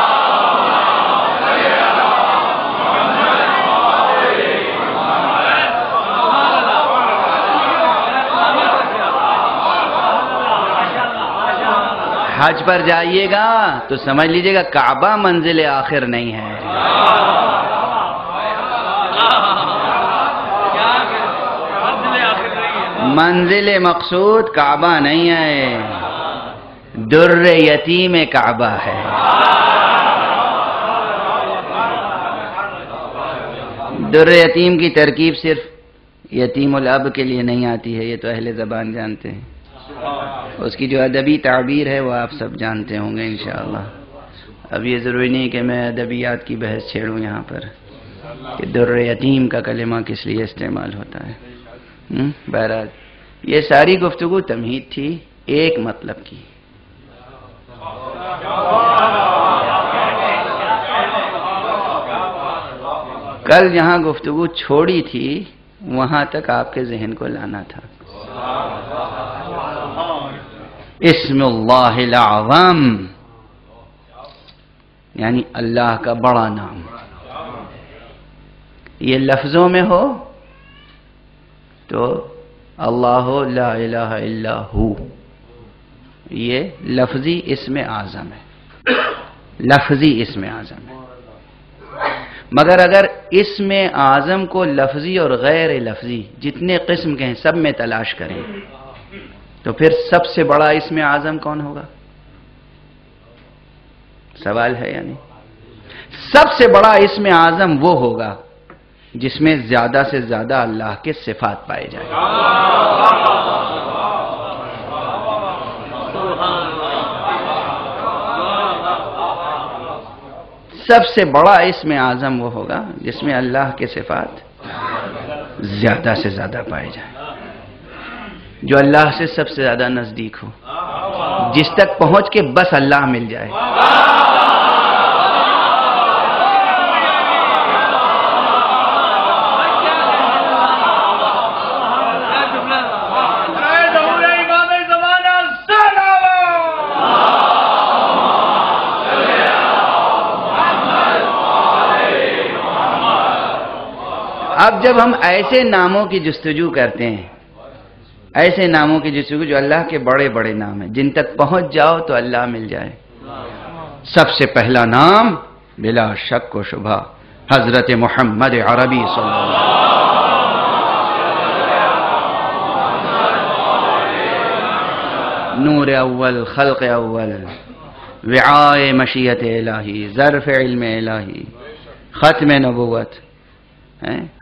حج پر جائیے گا تو سمجھ لیجئے گا کعبہ منزل آخر نہیں ہے. منزل مقصود کعبہ نہیں ہے، در یتیم کعبہ ہے. در یتیم کی ترکیب صرف یتیم الاب کے لیے نہیں آتی ہے، یہ تو اہل زبان جانتے ہیں. اس کی جو ادبی تعبیر ہے وہ آپ سب جانتے ہوں گے انشاءاللہ. اب یہ ضروری نہیں کہ میں ادبیات کی بحث چھیڑوں یہاں پر کہ در یتیم کا کلمہ کس لیے استعمال ہوتا ہے. بہرحال یہ ساری گفتگو تمہید تھی ایک مطلب کی. کل جہاں گفتگو چھوڑی تھی وہاں تک آپ کے ذہن کو لانا تھا. اسم اللہ الاعظم یعنی اللہ کا بڑا نام. یہ لفظوں میں ہو تو اللہ لا الہ الا ہو، یہ لفظی اسم اعظم ہے، لفظی اسم اعظم ہے. مگر اگر اسم اعظم کو لفظی اور غیر لفظی جتنے قسم کے ہیں سب میں تلاش کریں تو پھر سب سے بڑا اسم اعظم کون ہوگا؟ سوال ہے. یعنی سب سے بڑا اسم اعظم وہ ہوگا جس میں زیادہ سے زیادہ اللہ کے صفات پائے جائیں. سب سے بڑا اسم اعظم وہ ہوگا جس میں اللہ کے صفات زیادہ سے زیادہ پائے جائیں، جو اللہ سے سب سے زیادہ نزدیک ہو، جس تک پہنچ کے بس اللہ مل جائے. اب جب ہم ایسے ناموں کی جستجو کرتے ہیں، ایسے ناموں کی جستجو جو اللہ کے بڑے بڑے نام ہیں جن تک پہنچ جاؤ تو اللہ مل جائے، سب سے پہلا نام بلا شک و شبہ حضرت محمد عربی صلی اللہ علیہ وسلم. نور اول، خلق اول، وعاء مشیت الہی، ظرف علم الہی، ختم نبوت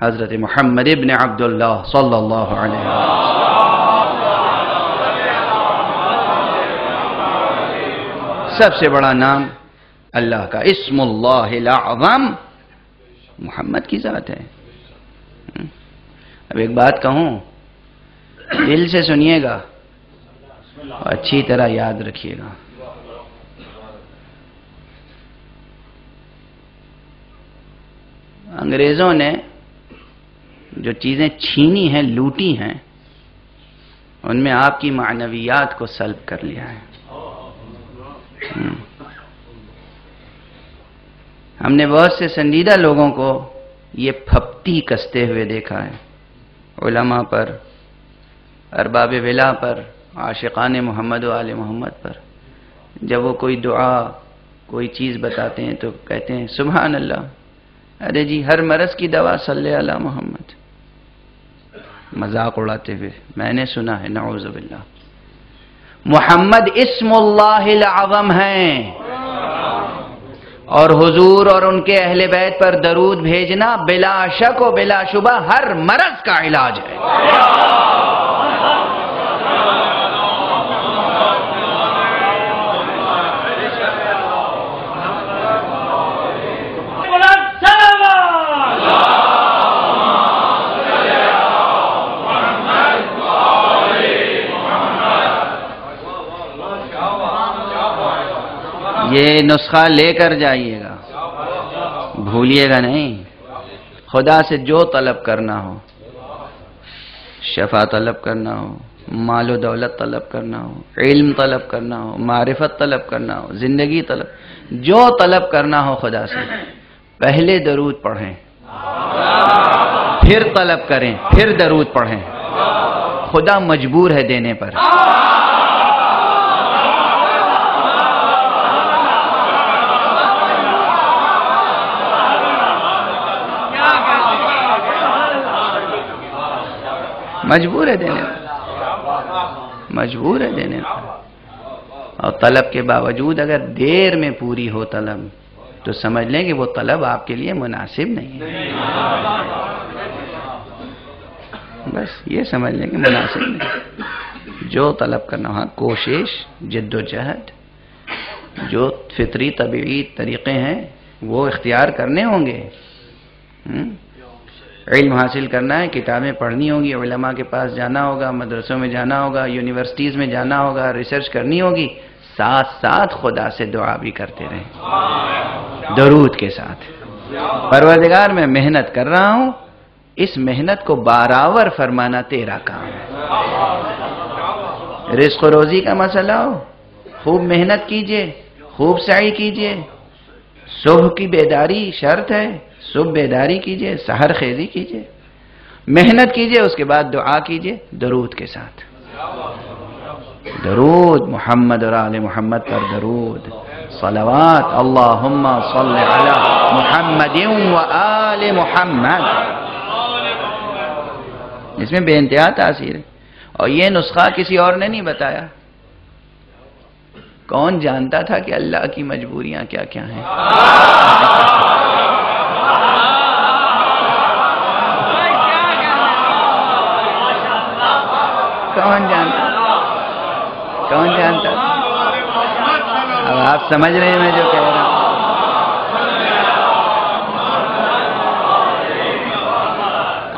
حضرت محمد ابن عبداللہ صلی اللہ علیہ وسلم. سب سے بڑا نام اللہ کا اسم اللہ الاعظم محمد کی ذات ہے. اب ایک بات کہوں، دل سے سنیے گا اور اچھی طرح یاد رکھیے گا. انگریزوں نے جو چیزیں چھینی ہیں، لوٹی ہیں، ان میں آپ کی معنویات کو سلب کر لیا ہے. ہم نے بہت سے سنجیدہ لوگوں کو یہ پھپتی کستے ہوئے دیکھا ہے، علماء پر، ارباب ولا پر، عاشقان محمد و آل محمد پر. جب وہ کوئی دعا، کوئی چیز بتاتے ہیں تو کہتے ہیں سبحان اللہ. ارے جی ہر مرض کی دوا صلی علی محمد. مذاق اڑاتے ہوئے میں نے سنا ہے، نعوذ باللہ. محمد اسم اللہ الاعظم ہیں، اور حضور اور ان کے اہل بیت پر درود بھیجنا بلا شک و بلا شبہ ہر مرض کا علاج ہے. یہ نسخہ لے کر جائیے گا، بھولیے گا نہیں۔ خدا سے جو طلب کرنا ہو، شفا طلب کرنا ہو، مال و دولت طلب کرنا ہو، علم طلب کرنا ہو، معرفت طلب کرنا ہو، زندگی طلب، جو طلب کرنا ہو خدا سے، پہلے درود پڑھیں، پھر طلب کریں، پھر درود پڑھیں۔ خدا مجبور ہے دینے پر۔ مجبور ہے دینے پر، مجبور ہے دینے پر۔ اور طلب کے باوجود اگر دیر میں پوری ہو طلب تو سمجھ لیں کہ وہ طلب آپ کے لیے مناسب نہیں ہے، بس یہ سمجھ لیں کہ مناسب نہیں۔ جو طلب کرنا ہاں، کوشش، جد و جہد، جو فطری طبیعی طریقے ہیں وہ اختیار کرنے ہوں گے۔ علم حاصل کرنا ہے، کتابیں پڑھنی ہوں گی، علماء کے پاس جانا ہوگا، مدرسوں میں جانا ہوگا، یونیورسٹیز میں جانا ہوگا، ریسرچ کرنی ہوگی، ساتھ ساتھ خدا سے دعا بھی کرتے رہیں درود کے ساتھ۔ پروردگار میں محنت کر رہا ہوں، اس محنت کو برابر فرمانا تیرا کام ہے۔ رزق و روزی کا مسئلہ ہو، خوب محنت کیجئے، خوب سعی کیجئے۔ صبح کی بیداری شرط ہے، صبح بیداری کیجئے، سحر خیزی کیجئے، محنت کیجئے، اس کے بعد دعا کیجئے درود کے ساتھ۔ درود، محمد اور آل محمد پر درود، صلوات، اللہم صل علی محمد و آل محمد، اس میں بے انتہا تاثیر ہے۔ اور یہ نسخہ کسی اور نے نہیں بتایا۔ کون جانتا تھا کہ اللہ کی مجبوریاں کیا کیا ہیں؟ کون جانتا؟ کون جانتا؟ اب آپ سمجھ رہے ہیں میں جو کہہ رہا ہوں؟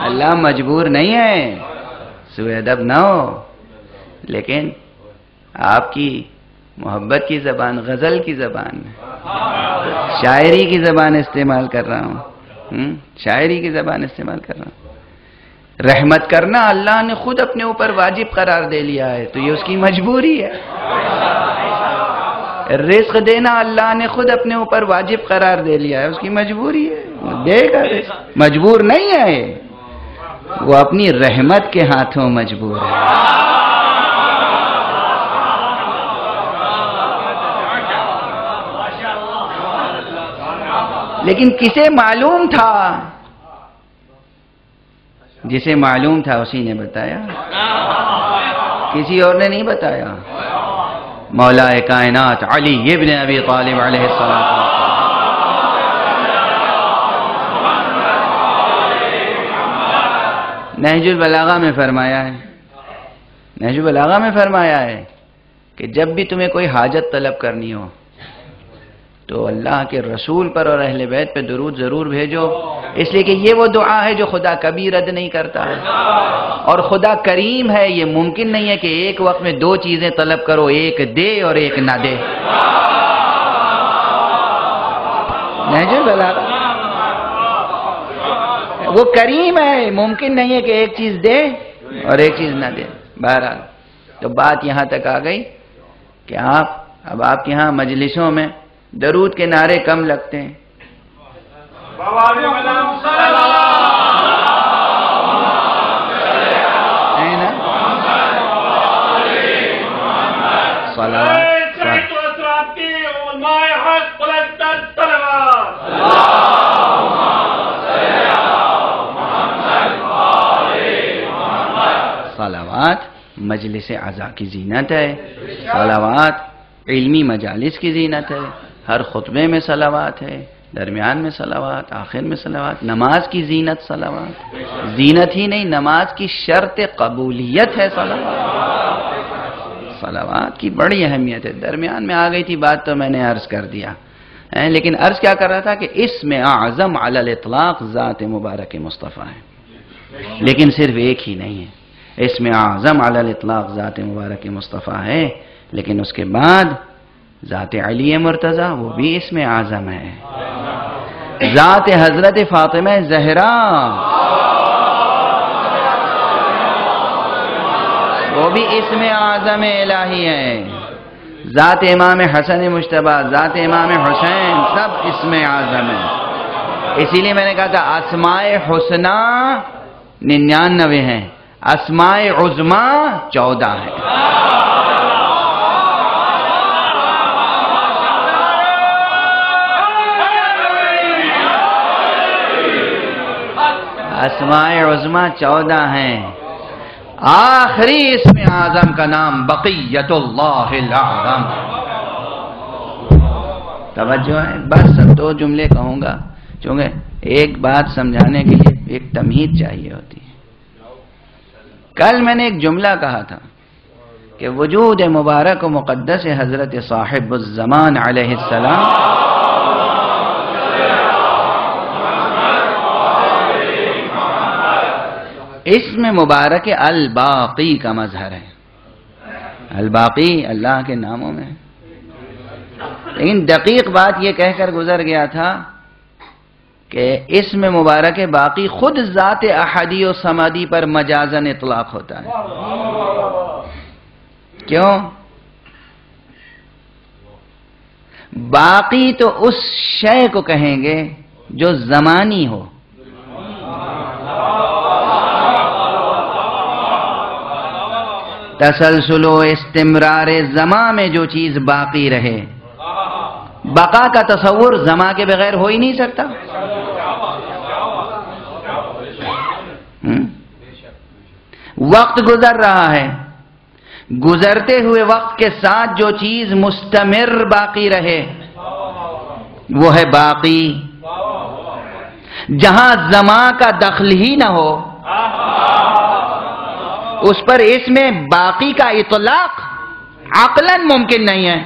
اللہ مجبور نہیں ہے، سوء ادب نہ ہو، لیکن آپ کی محبت کی زبان، غزل کی زبان، شاعری کی زبان استعمال کر رہا ہوں، شاعری کی زبان استعمال کر رہا ہوں۔ رحمت کرنا اللہ نے خود اپنے اوپر واجب قرار دے لیا ہے، تو یہ اس کی مجبوری ہے۔ رزق دینا اللہ نے خود اپنے اوپر واجب قرار دے لیا ہے، اس کی مجبوری ہے، دے گا رزق، مجبور نہیں ہے، وہ اپنی رحمت کے ہاتھوں مجبور ہے۔ لیکن کسے معلوم تھا؟ جسے معلوم تھا اسی نے بتایا، کسی اور نے نہیں بتایا۔ مولا کائنات علی ابن ابی طالب علیہ السلام، نہج البلاغہ میں فرمایا ہے، نہج البلاغہ میں فرمایا ہے کہ جب بھی تمہیں کوئی حاجت طلب کرنی ہو تو اللہ کے رسول پر اور اہل بیت پہ درود ضرور بھیجو، اس لیے کہ یہ وہ دعا ہے جو خدا کبھی رد نہیں کرتا ہے، اور خدا کریم ہے، یہ ممکن نہیں ہے کہ ایک وقت میں دو چیزیں طلب کرو، ایک دے اور ایک نہ دے۔ نہج البلاغہ، وہ کریم ہے، ممکن نہیں ہے کہ ایک چیز دے اور ایک چیز نہ دے۔ بہرحال تو بات یہاں تک آ گئی کہ اب آپ کے ہاں مجلسوں میں درود کے نعرے کم لگتے ہیں، ہے نا؟ صلوات مجلس عزا کی زینت ہے، صلوات علمی مجالس کی زینت ہے، ہر خطبے میں صلوات ہے، درمیان میں صلوات، آخر میں صلوات، نماز کی زینت صلوات، زینت ہی نہیں نماز کی شرط قبولیت ہے صلوات، صلوات کی بڑی اہمیت ہے۔ درمیان میں آ گئی تھی بات تو میں نے عرض کر دیا، لیکن عرض کیا کر رہا تھا کہ اسم اعظم علی الاطلاق ذات مبارک مصطفیٰ ہے، لیکن صرف ایک ہی نہیں ہے، اسم اعظم علی الاطلاق ذات مبارک مصطفیٰ ہے، لیکن اس کے بعد ذات علی مرتضی وہ بھی اسم اعظم ہے، ذات حضرت فاطمہ زہرا وہ بھی اسم اعظم الہی ہے، ذات امام حسن مجتبی، ذات امام حسین، سب اسم اعظم ہے۔ اسی لیے میں نے کہا تھا اسماء حسنہ 99 ہیں، اسماء عظمی 14 ہیں۔ اسماء عظمی 14 ہیں، آخری اسم اعظم کا نام بقیت اللہ الاعظم۔ توجہ ہے، بس 2 جملے کہوں گا، چونکہ ایک بات سمجھانے کے لیے ایک تمہید چاہیے ہوتی ہے۔ کل میں نے ایک جملہ کہا تھا کہ وجود مبارک و مقدس حضرت صاحب الزمان علیہ السلام اسم مبارک الباقی کا مظہر ہے۔ الباقی اللہ کے ناموں میں، لیکن دقیق بات یہ کہہ کر گزر گیا تھا کہ اسم مبارک باقی خود ذات احدی و صمدی پر مجازن اطلاق ہوتا ہے۔ کیوں؟ باقی تو اس شے کو کہیں گے جو زمانی ہو، تسلسل و استمرار زماں میں جو چیز باقی رہے، بقا کا تصور زماں کے بغیر ہو ہی نہیں سکتا۔ وقت گزر رہا ہے، گزرتے ہوئے وقت کے ساتھ جو چیز مستمر باقی رہے وہ ہے باقی۔ جہاں زماں کا دخل ہی نہ ہو اس پر اس میں باقی کا اطلاق عقلاً ممکن نہیں ہے۔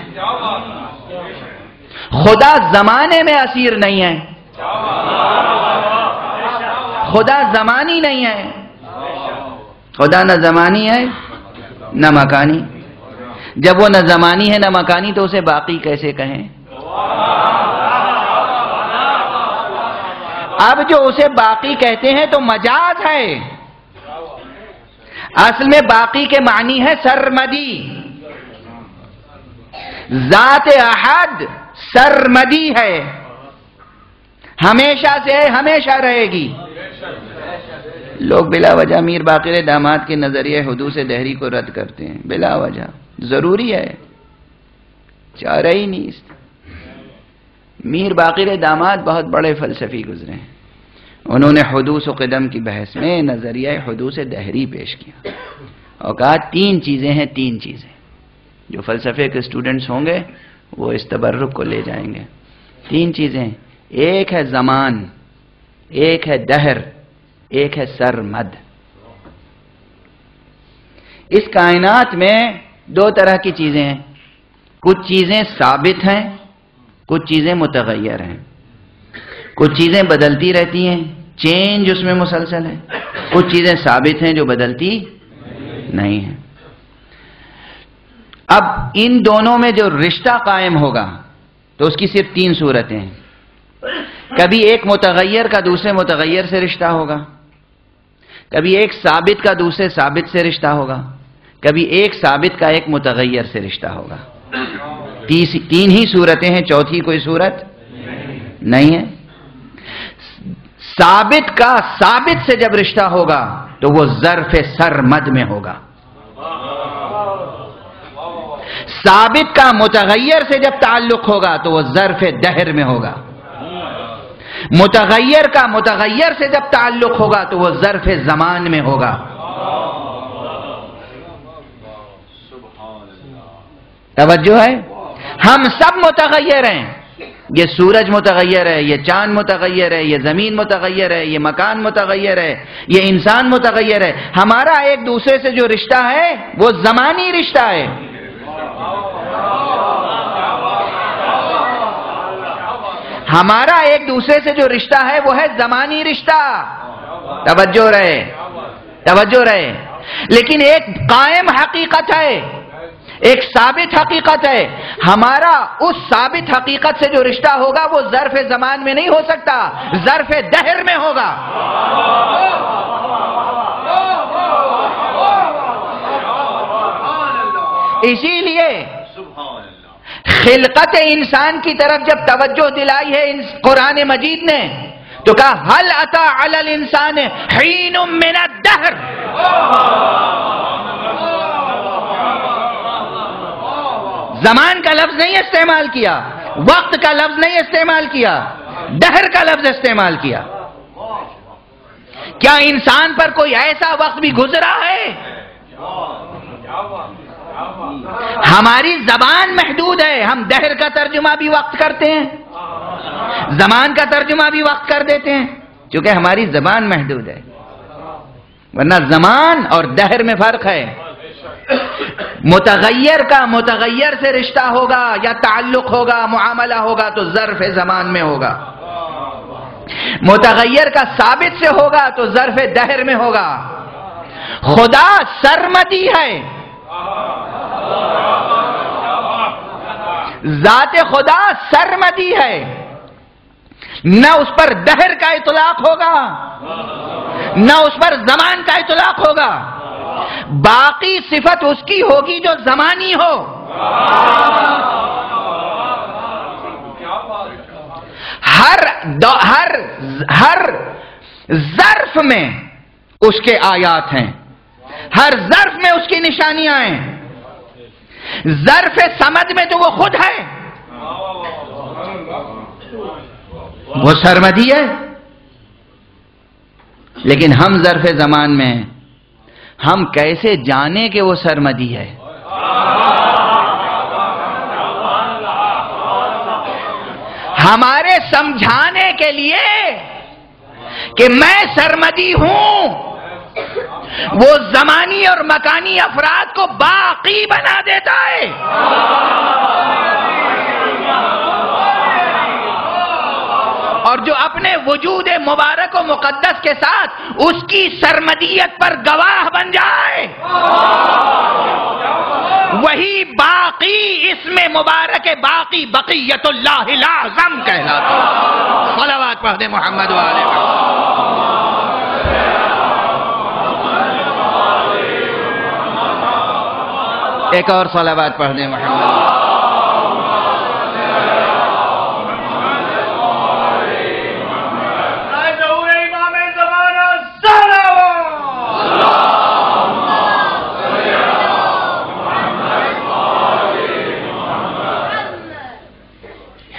خدا زمانے میں اسیر نہیں ہے، خدا زمانی نہیں ہے، خدا نہ زمانی ہے نہ مکانی۔ جب وہ نہ زمانی ہے نہ مکانی تو اسے باقی کیسے کہیں؟ اب جو اسے باقی کہتے ہیں تو مجاز ہے، اصل میں باقی کے معنی ہے سرمدی۔ ذات احد سرمدی ہے، ہمیشہ سے ہے، ہمیشہ رہے گی۔ لوگ بلا وجہ میر باقر داماد کے نظریہ حدوث دہری کو رد کرتے ہیں، بلا وجہ، ضروری ہے، چارہ ہی نہیں۔ میر باقر داماد بہت بڑے فلسفی گزرے ہیں، انہوں نے حدوث و قدم کی بحث میں نظریہ حدوث دہری پیش کیا اور کہا 3 چیزیں ہیں، 3 چیزیں جو فلسفے کے اسٹوڈنٹس ہوں گے وہ اس تبرک کو لے جائیں گے۔ 3 چیزیں، ایک ہے زمان، ایک ہے دہر، ایک ہے سرمد۔ اس کائنات میں 2 طرح کی چیزیں ہیں، کچھ چیزیں ثابت ہیں، کچھ چیزیں متغیر ہیں۔ کچھ چیزیں بدلتی رہتی ہیں، چینج اس میں مسلسل ہے، کچھ چیزیں ثابت ہیں جو بدلتی نہیں ہیں۔ اب ان دونوں میں جو رشتہ قائم ہوگا تو اس کی صرف 3 صورتیں ہیں۔ کبھی ایک متغیر کا دوسرے متغیر سے رشتہ ہوگا، کبھی ایک ثابت کا دوسرے ثابت سے رشتہ ہوگا، کبھی ایک ثابت کا ایک متغیر سے رشتہ ہوگا۔ 3 ہی صورتیں ہیں، چوتھی کوئی صورت نہیں ہے۔ ثابت کا ثابت سے جب رشتہ ہوگا تو وہ ظرف سرمد میں ہوگا، ثابت کا متغیر سے جب تعلق ہوگا تو وہ ظرف دہر میں ہوگا، متغیر کا متغیر سے جب تعلق ہوگا تو وہ ظرف زمان میں ہوگا۔ توجہ ہے؟ ہم سب متغیر ہیں، یہ سورج متغیر ہے، یہ چاند متغیر ہے، یہ زمین متغیر ہے، یہ مکان متغیر ہے، یہ انسان متغیر ہے۔ ہمارا ایک دوسرے سے جو رشتہ ہے وہ زمانی رشتہ ہے۔ ہمارا ایک دوسرے سے جو رشتہ ہے وہ ہے زمانی رشتہ۔ توجہ رہے، توجہ رہے۔ لیکن ایک قائم حقیقت ہے، ایک ثابت حقیقت ہے. ہمارا اس ثابت حقیقت سے جو رشتہ ہوگا وہ ظرف زمان میں نہیں ہو سکتا، ظرف دہر میں ہوگا. اسی لیے خلقت انسان کی طرف جب توجہ دلائی ہے قرآن مجید نے تو کہا هل اتى على الانسان حين من الدهر. زمان کا لفظ نہیں استعمال کیا، وقت کا لفظ نہیں استعمال کیا، دہر کا لفظ استعمال کیا. کیا انسان پر کوئی ایسا وقت بھی گزرا ہے؟ ہماری زبان محدود ہے، ہم دہر کا ترجمہ بھی وقت کرتے ہیں، زمان کا ترجمہ بھی وقت کر دیتے ہیں، کیونکہ ہماری زبان محدود ہے. ورنہ زمان اور دہر میں فرق ہے. متغیر کا متغیر سے رشتہ ہوگا یا تعلق ہوگا، معاملہ ہوگا تو ظرف زمان میں ہوگا. متغیر کا ثابت سے ہوگا تو ظرف دہر میں ہوگا. خدا سرمدی ہے، ذات خدا سرمدی ہے، نہ اس پر دہر کا اطلاق ہوگا نہ اس پر زمان کا اطلاق ہوگا. باقی صفت اس کی ہوگی جو زمانی ہو. ہر ظرف میں اس کے آیات ہیں، ہر ظرف میں اس کی نشانیاں ہیں. ظرف سمد میں تو وہ خود ہے، وہ سرمدی ہے. لیکن ہم ظرف زمان میں ہیں، ہم کیسے جانیں کہ وہ سرمدی ہے؟ ہمارے سمجھانے کے لیے کہ میں سرمدی ہوں وہ زمانی اور مکانی افراد کو باقی بنا دیتا ہے. اور جو اپنے وجود مبارک و مقدس کے ساتھ اس کی سرمدیت پر گواہ بن جائے وہی باقی اسم مبارک باقی بقیت اللہ الاعظم کہلاتا ہے. صلوات پڑھ دے محمد و آلہ محمد. ایک اور صلوات پڑھ دیں محمد.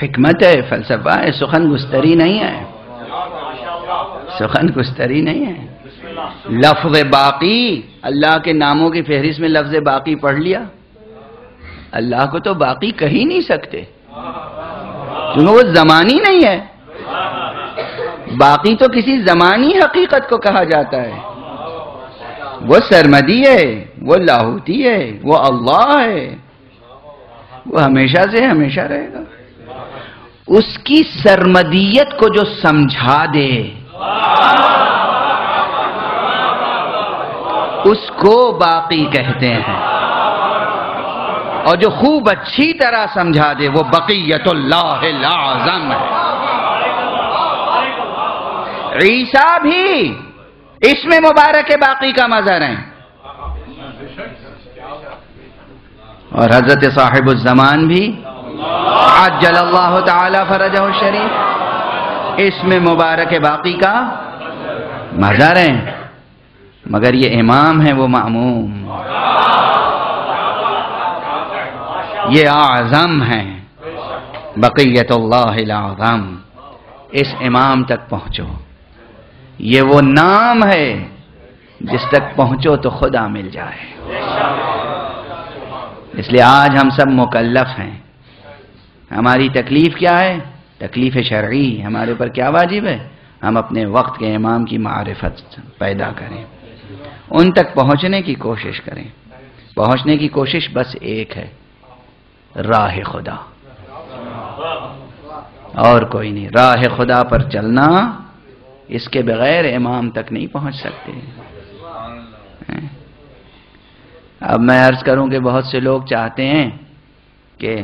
حکمت ہے، فلسفہ ہے، سخن گستری نہیں ہے، سخن گستری نہیں ہے. لفظ باقی، اللہ کے ناموں کی فہرست میں لفظ باقی پڑھ لیا. اللہ کو تو باقی کہہ ہی نہیں سکتے کیونکہ وہ زمانی نہیں ہے. باقی تو کسی زمانی حقیقت کو کہا جاتا ہے. وہ سرمدی ہے، وہ لاہوتی ہے، وہ اللہ ہے، وہ ہمیشہ سے ہمیشہ رہے گا. اس کی سرمدیت کو جو سمجھا دے اس کو باقی کہتے ہیں، اور جو خوب اچھی طرح سمجھا دے وہ بقیت اللہ الاعظم ہے. عیسیٰ بھی اسم مبارک باقی کا مظہر ہیں، اور حضرت صاحب الزمان بھی عجل اللہ تعالی فرجہ الشریف اسم مبارک باقی کا مظہر ہیں. مگر یہ امام ہے، وہ معموم، یہ اعظم ہیں، بقیت اللہ الاعظم. اس امام تک پہنچو. یہ وہ نام ہے جس تک پہنچو تو خدا مل جائے. اس لیے آج ہم سب مکلف ہیں. ہماری تکلیف کیا ہے؟ تکلیف شرعی. ہمارے اوپر کیا واجب ہے؟ ہم اپنے وقت کے امام کی معرفت پیدا کریں، ان تک پہنچنے کی کوشش کریں. پہنچنے کی کوشش بس ایک ہے، راہ خدا، اور کوئی نہیں. راہ خدا پر چلنا، اس کے بغیر امام تک نہیں پہنچ سکتے. اب میں عرض کروں کہ بہت سے لوگ چاہتے ہیں کہ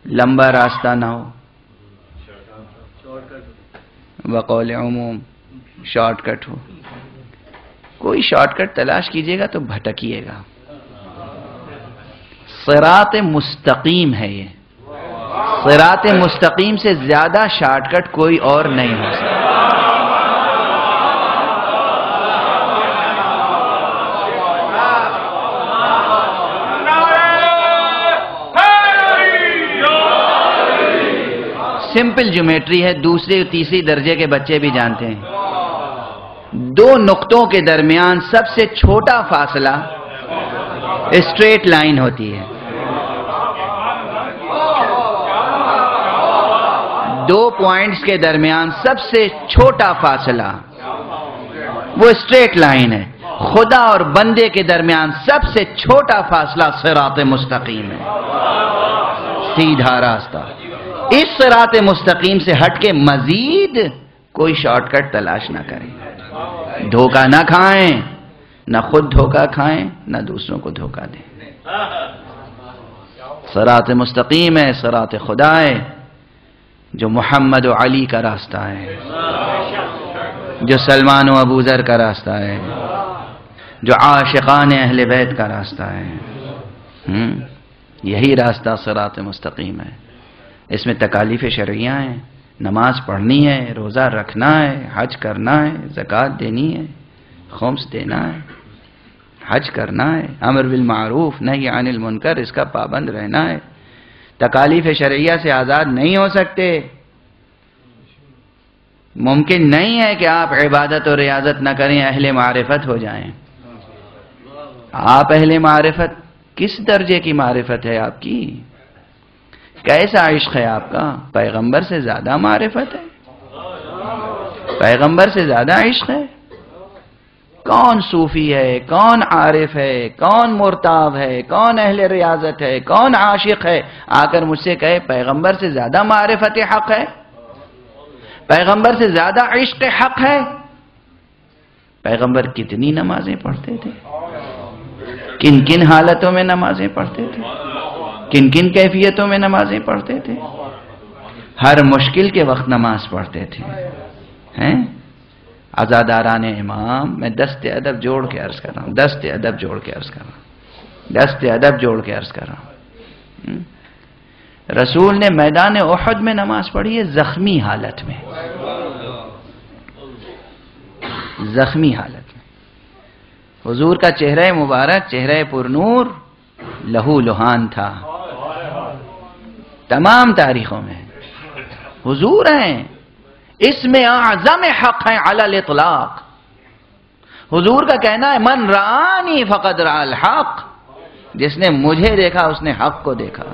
لمبا راستہ نہ ہو، بقول عموم شارٹ کٹ ہو. کوئی شارٹ کٹ تلاش کیجیے گا تو بھٹکیے گا. صراط مستقیم ہے یہ. صراط مستقیم سے زیادہ شارٹ کٹ کوئی اور نہیں ہو سکتا. سمپل جیومیٹری ہے، دوسرے تیسری درجے کے بچے بھی جانتے ہیں. دو نقطوں کے درمیان سب سے چھوٹا فاصلہ اسٹریٹ لائن ہوتی ہے. دو پوائنٹس کے درمیان سب سے چھوٹا فاصلہ وہ اسٹریٹ لائن ہے. خدا اور بندے کے درمیان سب سے چھوٹا فاصلہ صراط مستقیم ہے، سیدھا راستہ. اس صراط مستقیم سے ہٹ کے مزید کوئی شارٹ کٹ تلاش نہ کریں. دھوکہ نہ کھائیں، نہ خود دھوکہ کھائیں نہ دوسروں کو دھوکہ دیں. صراط مستقیم ہے، صراط خدا ہے، جو محمد و علی کا راستہ ہے، جو سلمان و ابو ذر کا راستہ ہے، جو عاشقان اہل بیت کا راستہ ہے. یہی راستہ صراط مستقیم ہے. اس میں تکالیف شرعیہ ہیں. نماز پڑھنی ہے، روزہ رکھنا ہے، حج کرنا ہے، زکوٰۃ دینی ہے، خمس دینا ہے، حج کرنا ہے، امر بالمعروف نہی عن المنکر اس کا پابند رہنا ہے. تکالیف شرعیہ سے آزاد نہیں ہو سکتے. ممکن نہیں ہے کہ آپ عبادت اور ریاضت نہ کریں، اہل معرفت ہو جائیں. آپ اہل معرفت کس درجے کی معرفت ہے آپ کی؟ کیسا عشق ہے آپ کا؟ پیغمبر سے زیادہ معرفت ہے؟ پیغمبر سے زیادہ عشق ہے؟ کون صوفی ہے، کون عارف ہے، کون مرتاب ہے، کون اہل ریاضت ہے، کون عاشق ہے آ کر مجھ سے کہے پیغمبر سے زیادہ معرفت حق ہے، پیغمبر سے زیادہ عشق حق ہے؟ پیغمبر کتنی نمازیں پڑھتے تھے، کن کن حالتوں میں نمازیں پڑھتے تھے، کن کن کیفیتوں میں نمازیں پڑھتے تھے. ہر مشکل کے وقت نماز پڑھتے تھے. عزاداران امام، میں دست ادب جوڑ کے عرض کر رہا ہوں، دست ادب جوڑ کے عرض کر رہا ہوں، دست ادب جوڑ کے عرض کر رہا ہوں. رسول نے میدان احد میں نماز پڑھی ہے، زخمی حالت میں، زخمی حالت میں. حضور کا چہرہ مبارک، چہرہ پرنور، لہو لہان تھا. تمام تاریخوں میں حضور ہیں. اس میں اعظم حق ہے علی الاطلاق. حضور کا کہنا ہے من رآنی فقد رأى الحق، جس نے مجھے دیکھا اس نے حق کو دیکھا.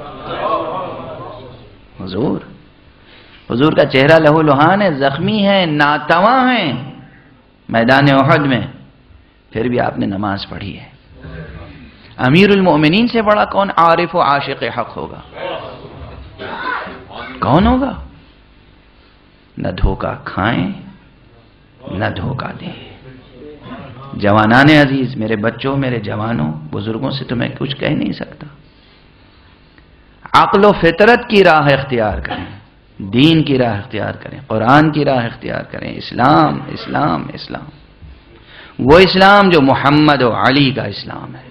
حضور کا چہرہ لہو لہان ہے، زخمی ہے، ناتواں ہے. میدان احد میں پھر بھی آپ نے نماز پڑھی ہے. امیر المؤمنین سے بڑا کون عارف و عاشق حق ہوگا؟ کون ہوگا؟ نہ دھوکہ کھائیں نہ دھوکہ دیں. جوانان عزیز، میرے بچوں، میرے جوانوں، بزرگوں سے تو میں کچھ کہہ نہیں سکتا. عقل و فطرت کی راہ اختیار کریں، دین کی راہ اختیار کریں، قرآن کی راہ اختیار کریں. اسلام اسلام اسلام، وہ اسلام جو محمد و علی کا اسلام ہے،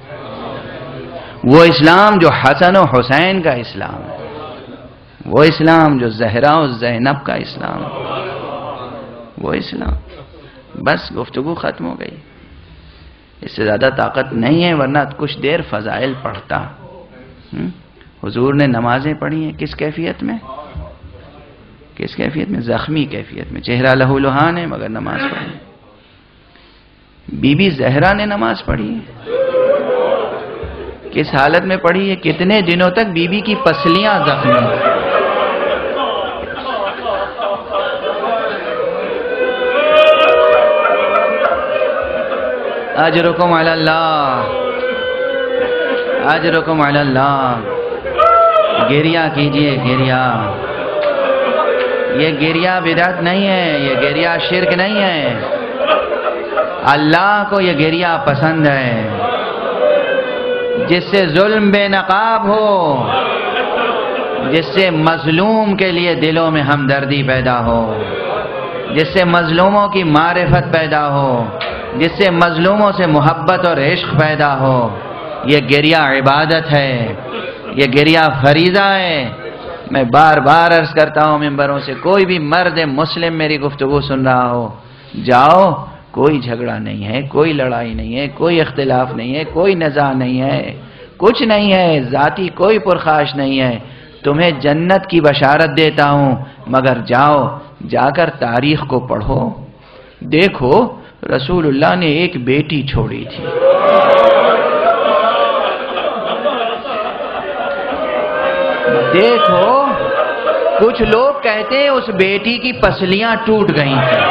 وہ اسلام جو حسن و حسین کا اسلام ہے، وہ اسلام جو زہرا و زینب کا اسلام ہے، وہ اسلام. بس گفتگو ختم ہو گئی. اس سے زیادہ طاقت نہیں ہے، ورنہ کچھ دیر فضائل پڑھتا. حضور نے نمازیں پڑھی ہیں کس کیفیت میں؟ کس کیفیت میں؟ زخمی کیفیت میں. چہرہ لہو لہان ہے مگر نماز پڑھی. بی بی زہرا نے نماز پڑھی ہے، کس حالت میں پڑھی ہے؟ کتنے دنوں تک بی بی کی پسلیاں زخمی ہیں. اجرکم علی اللہ، اجرکم علی اللہ. گریہ کیجئے، گریہ. یہ گریہ بدعت نہیں ہے، یہ گریہ شرک نہیں ہے. اللہ کو یہ گریہ پسند ہے. جس سے ظلم بے نقاب ہو، جس سے مظلوم کے لیے دلوں میں ہمدردی پیدا ہو، جس سے مظلوموں کی معرفت پیدا ہو، جس سے مظلوموں سے محبت اور عشق پیدا ہو. یہ گریہ عبادت ہے، یہ گریہ فریضہ ہے. میں بار بار عرض کرتا ہوں ممبروں سے، کوئی بھی مرد مسلم میری گفتگو سن رہا ہو، جاؤ، کوئی جھگڑا نہیں ہے، کوئی لڑائی نہیں ہے، کوئی اختلاف نہیں ہے، کوئی نزاع نہیں ہے، کچھ نہیں ہے، ذاتی کوئی پرخاش نہیں ہے. تمہیں جنت کی بشارت دیتا ہوں، مگر جاؤ، جا کر تاریخ کو پڑھو، دیکھو رسول اللہ نے ایک بیٹی چھوڑی تھی. دیکھو کچھ لوگ کہتے ہیں اس بیٹی کی پسلیاں ٹوٹ گئی تھیں.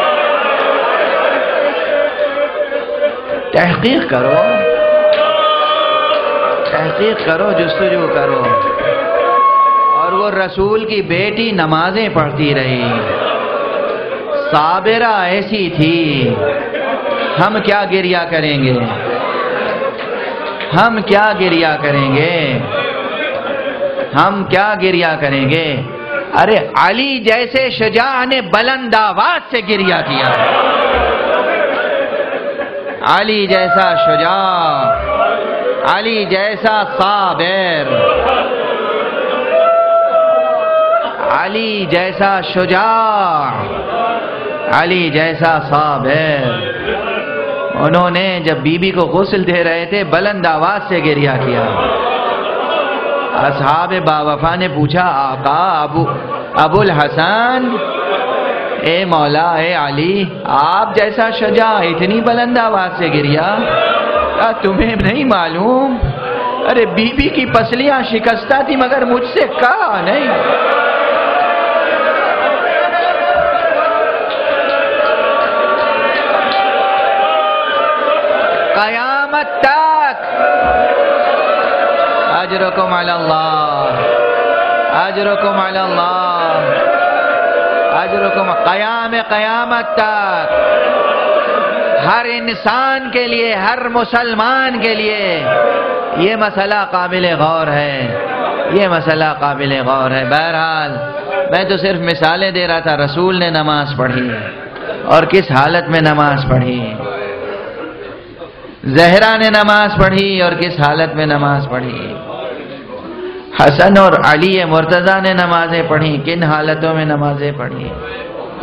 تحقیق کرو، تحقیق کرو، جستجو کرو. اور وہ رسول کی بیٹی نمازیں پڑھتی رہی، صابرہ ایسی تھی. ہم کیا گریہ کریں گے، ہم کیا گریہ کریں گے، ہم کیا گریہ کریں گے. ارے علی جیسے شجاع نے بلند آواز سے گریہ کیا، علی جیسا شجاع، علی جیسا صابر، علی جیسا شجاع، علی جیسا صابر. انہوں نے جب بی بی کو غسل دے رہے تھے بلند آواز سے گریہ کیا. اصحاب باوفا نے پوچھا، آقا ابو الحسن، اے مولا، اے علی، آپ جیسا شجاع اتنی بلند آواز سے گریا، کیا تمہیں نہیں معلوم؟ ارے بی بی کی پسلیاں شکستہ تھی مگر مجھ سے کہا نہیں. قیامت تک اجرکم علی اللہ، اجرکم علی اللہ، اجرکم. قیامت تک ہر انسان کے لیے، ہر مسلمان کے لیے یہ مسئلہ قابل غور ہے، یہ مسئلہ قابل غور ہے. بہرحال میں تو صرف مثالیں دے رہا تھا. رسول نے نماز پڑھی اور کس حالت میں نماز پڑھی، زہرا نے نماز پڑھی اور کس حالت میں نماز پڑھی، حسن اور علی مرتضیٰ نے نمازیں پڑھی، کن حالتوں میں نمازیں پڑھی،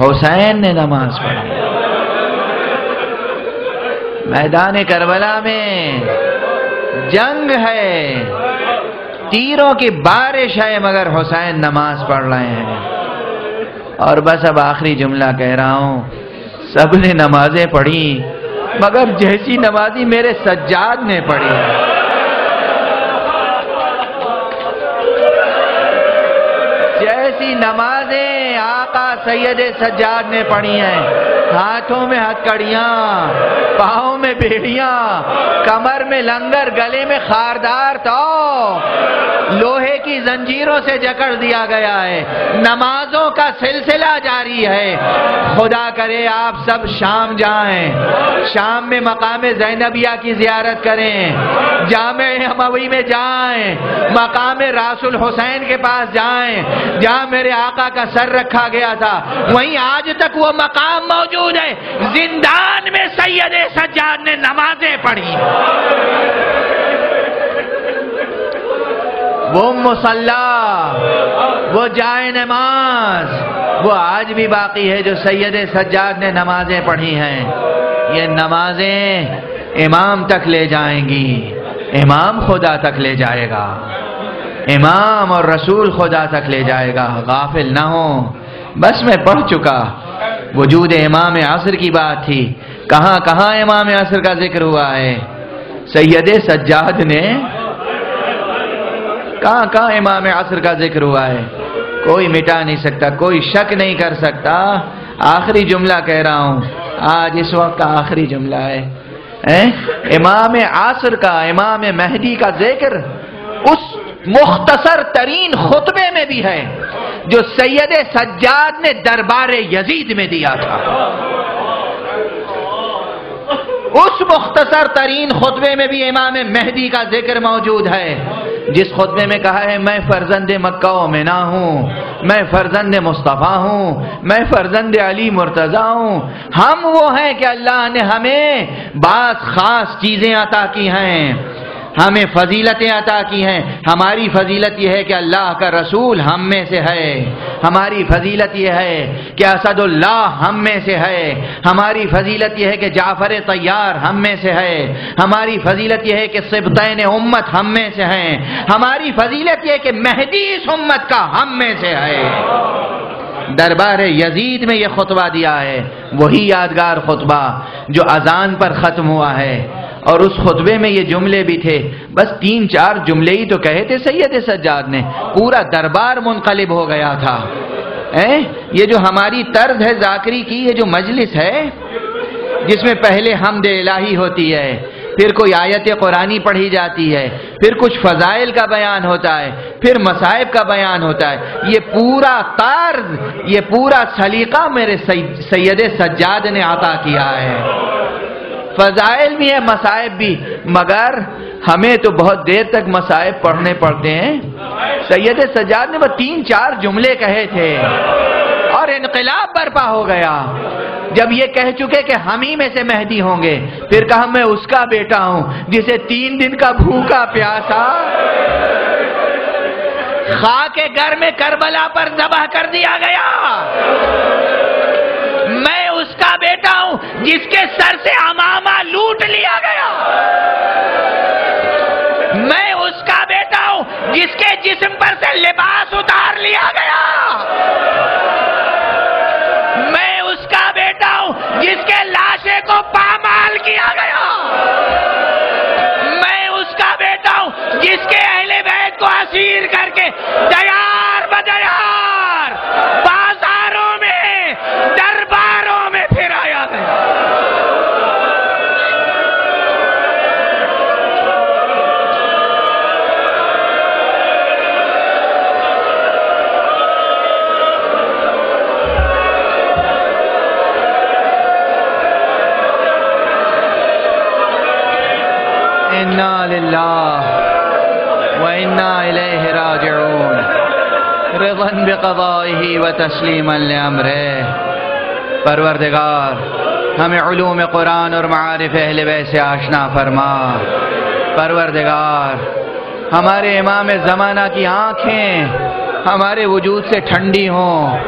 حسین نے نماز پڑھی. میدان کربلا میں جنگ ہے، تیروں کی بارش ہے، مگر حسین نماز پڑھ رہے ہیں. اور بس اب آخری جملہ کہہ رہا ہوں، سب نے نمازیں پڑھی مگر جیسی نمازی میرے سجاد نے پڑھی. جیسی نمازیں آقا سید سجاد نے پڑھی ہیں، ہاتھوں میں ہتھکڑیاں، پاؤں میں بیڑیاں، کمر میں لنگر، گلے میں خاردار، تو لوہے کی زنجیروں سے جکڑ دیا گیا ہے. نمازوں کا سلسلہ جاری ہے. خدا کرے آپ سب شام جائیں، شام میں مقام زینبیہ کی زیارت کریں، جامع اموی میں جائیں، مقام راس الحسین کے پاس جائیں جہاں میرے آقا کا سر رکھا گیا تھا. وہیں آج تک وہ مقام موجود ہے. زندان میں سید سجاد نے نمازیں پڑھی. وہ مصلی، وہ جائے نماز، وہ آج بھی باقی ہے جو سید سجاد نے نمازیں پڑھی ہیں. یہ نمازیں امام تک لے جائیں گی، امام خدا تک لے جائے گا، امام اور رسول خدا تک لے جائے گا. غافل نہ ہو. بس میں پڑھ چکا، وجود امام عصر کی بات تھی. کہاں کہاں امام عصر کا ذکر ہوا ہے؟ سید سجاد نے کہاں امام عصر کا ذکر ہوا ہے؟ کوئی مٹا نہیں سکتا، کوئی شک نہیں کر سکتا. آخری جملہ کہہ رہا ہوں، آج اس وقت کا آخری جملہ ہے. امام عصر کا، امام مہدی کا ذکر اس مختصر ترین خطبے میں بھی ہے جو سید سجاد نے دربار یزید میں دیا تھا. اس مختصر ترین خطبے میں بھی امام مہدی کا ذکر موجود ہے، جس خطبے میں کہا ہے میں فرزند مکہ و منا ہوں، میں فرزند مصطفیٰ ہوں، میں فرزند علی مرتضیٰ ہوں۔ ہم وہ ہیں کہ اللہ نے ہمیں بعض خاص چیزیں عطا کی ہیں، ہمیں فضیلتیں عطا کی ہیں۔ ہماری فضیلت یہ ہے کہ اللہ کا رسول ہم میں سے ہے، ہماری فضیلت یہ ہے کہ اسد اللہ ہم میں سے ہے، ہماری فضیلت یہ ہے کہ جعفر طیار ہم میں سے ہے، ہماری فضیلت یہ ہے کہ سبطین امت ہم میں سے ہیں، ہماری فضیلت یہ ہے کہ مہدی اس امت کا ہم میں سے ہے۔ دربار یزید میں یہ خطبہ دیا ہے، وہی یادگار خطبہ جو اذان پر ختم ہوا ہے، اور اس خطبے میں یہ جملے بھی تھے، بس 3-4 جملے ہی تو کہے تھے سید سجاد نے، پورا دربار منقلب ہو گیا تھا۔ یہ جو ہماری طرز ہے ذاکری کی، یہ جو مجلس ہے جس میں پہلے حمد الہی ہوتی ہے، پھر کوئی آیت قرآنی پڑھی جاتی ہے، پھر کچھ فضائل کا بیان ہوتا ہے، پھر مصائب کا بیان ہوتا ہے، یہ پورا طرز، یہ پورا سلیقہ میرے سید سجاد نے عطا کیا ہے۔ فضائل بھی ہے، مصائب بھی، مگر ہمیں تو بہت دیر تک مصائب پڑھنے پڑتے ہیں۔ سید سجاد نے وہ 3-4 جملے کہے تھے اور انقلاب برپا ہو گیا۔ جب یہ کہہ چکے کہ ہم ہی میں سے مہدی ہوں گے، پھر کہا میں اس کا بیٹا ہوں جسے 3 دن کا بھوکا پیاسا خاک گھر میں کربلا پر ذبح کر دیا گیا۔ میں اس کا بیٹا ہوں جس کے سر سے عمامہ لوٹ لیا گیا۔ میں اس کا بیٹا ہوں جس کے جسم پر سے لباس اتار لیا گیا۔ میں اس کا بیٹا ہوں جس کے لاشے کو پامال کیا گیا۔ میں اس کا بیٹا ہوں جس کے اہل بیت کو اسیر کر کے دیار بدیار بازاروں میں درباروں میں پھرایا گیا۔ انا للہ وانا الیہ راجعون، رضا بقضائہ وتسلیما لامرہ۔ پروردگار ہمیں علوم قرآن اور معارف اہل بیت سے آشنا فرما۔ پروردگار ہمارے امام زمانہ کی آنکھیں ہمارے وجود سے ٹھنڈی ہوں،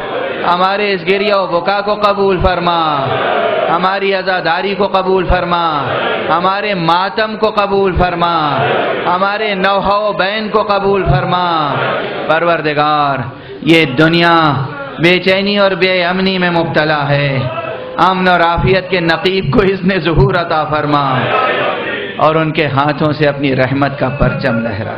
ہمارے اس گریہ و بکا کو قبول فرما، ہماری عزاداری کو قبول فرما، ہمارے ماتم کو قبول فرما، ہمارے نوحہ و بین کو قبول فرما۔ پروردگار یہ دنیا بے چینی اور بے امنی میں مبتلا ہے، امن اور عافیت کے نقیب کو اذن ظہور عطا فرما، اور ان کے ہاتھوں سے اپنی رحمت کا پرچم لہرا۔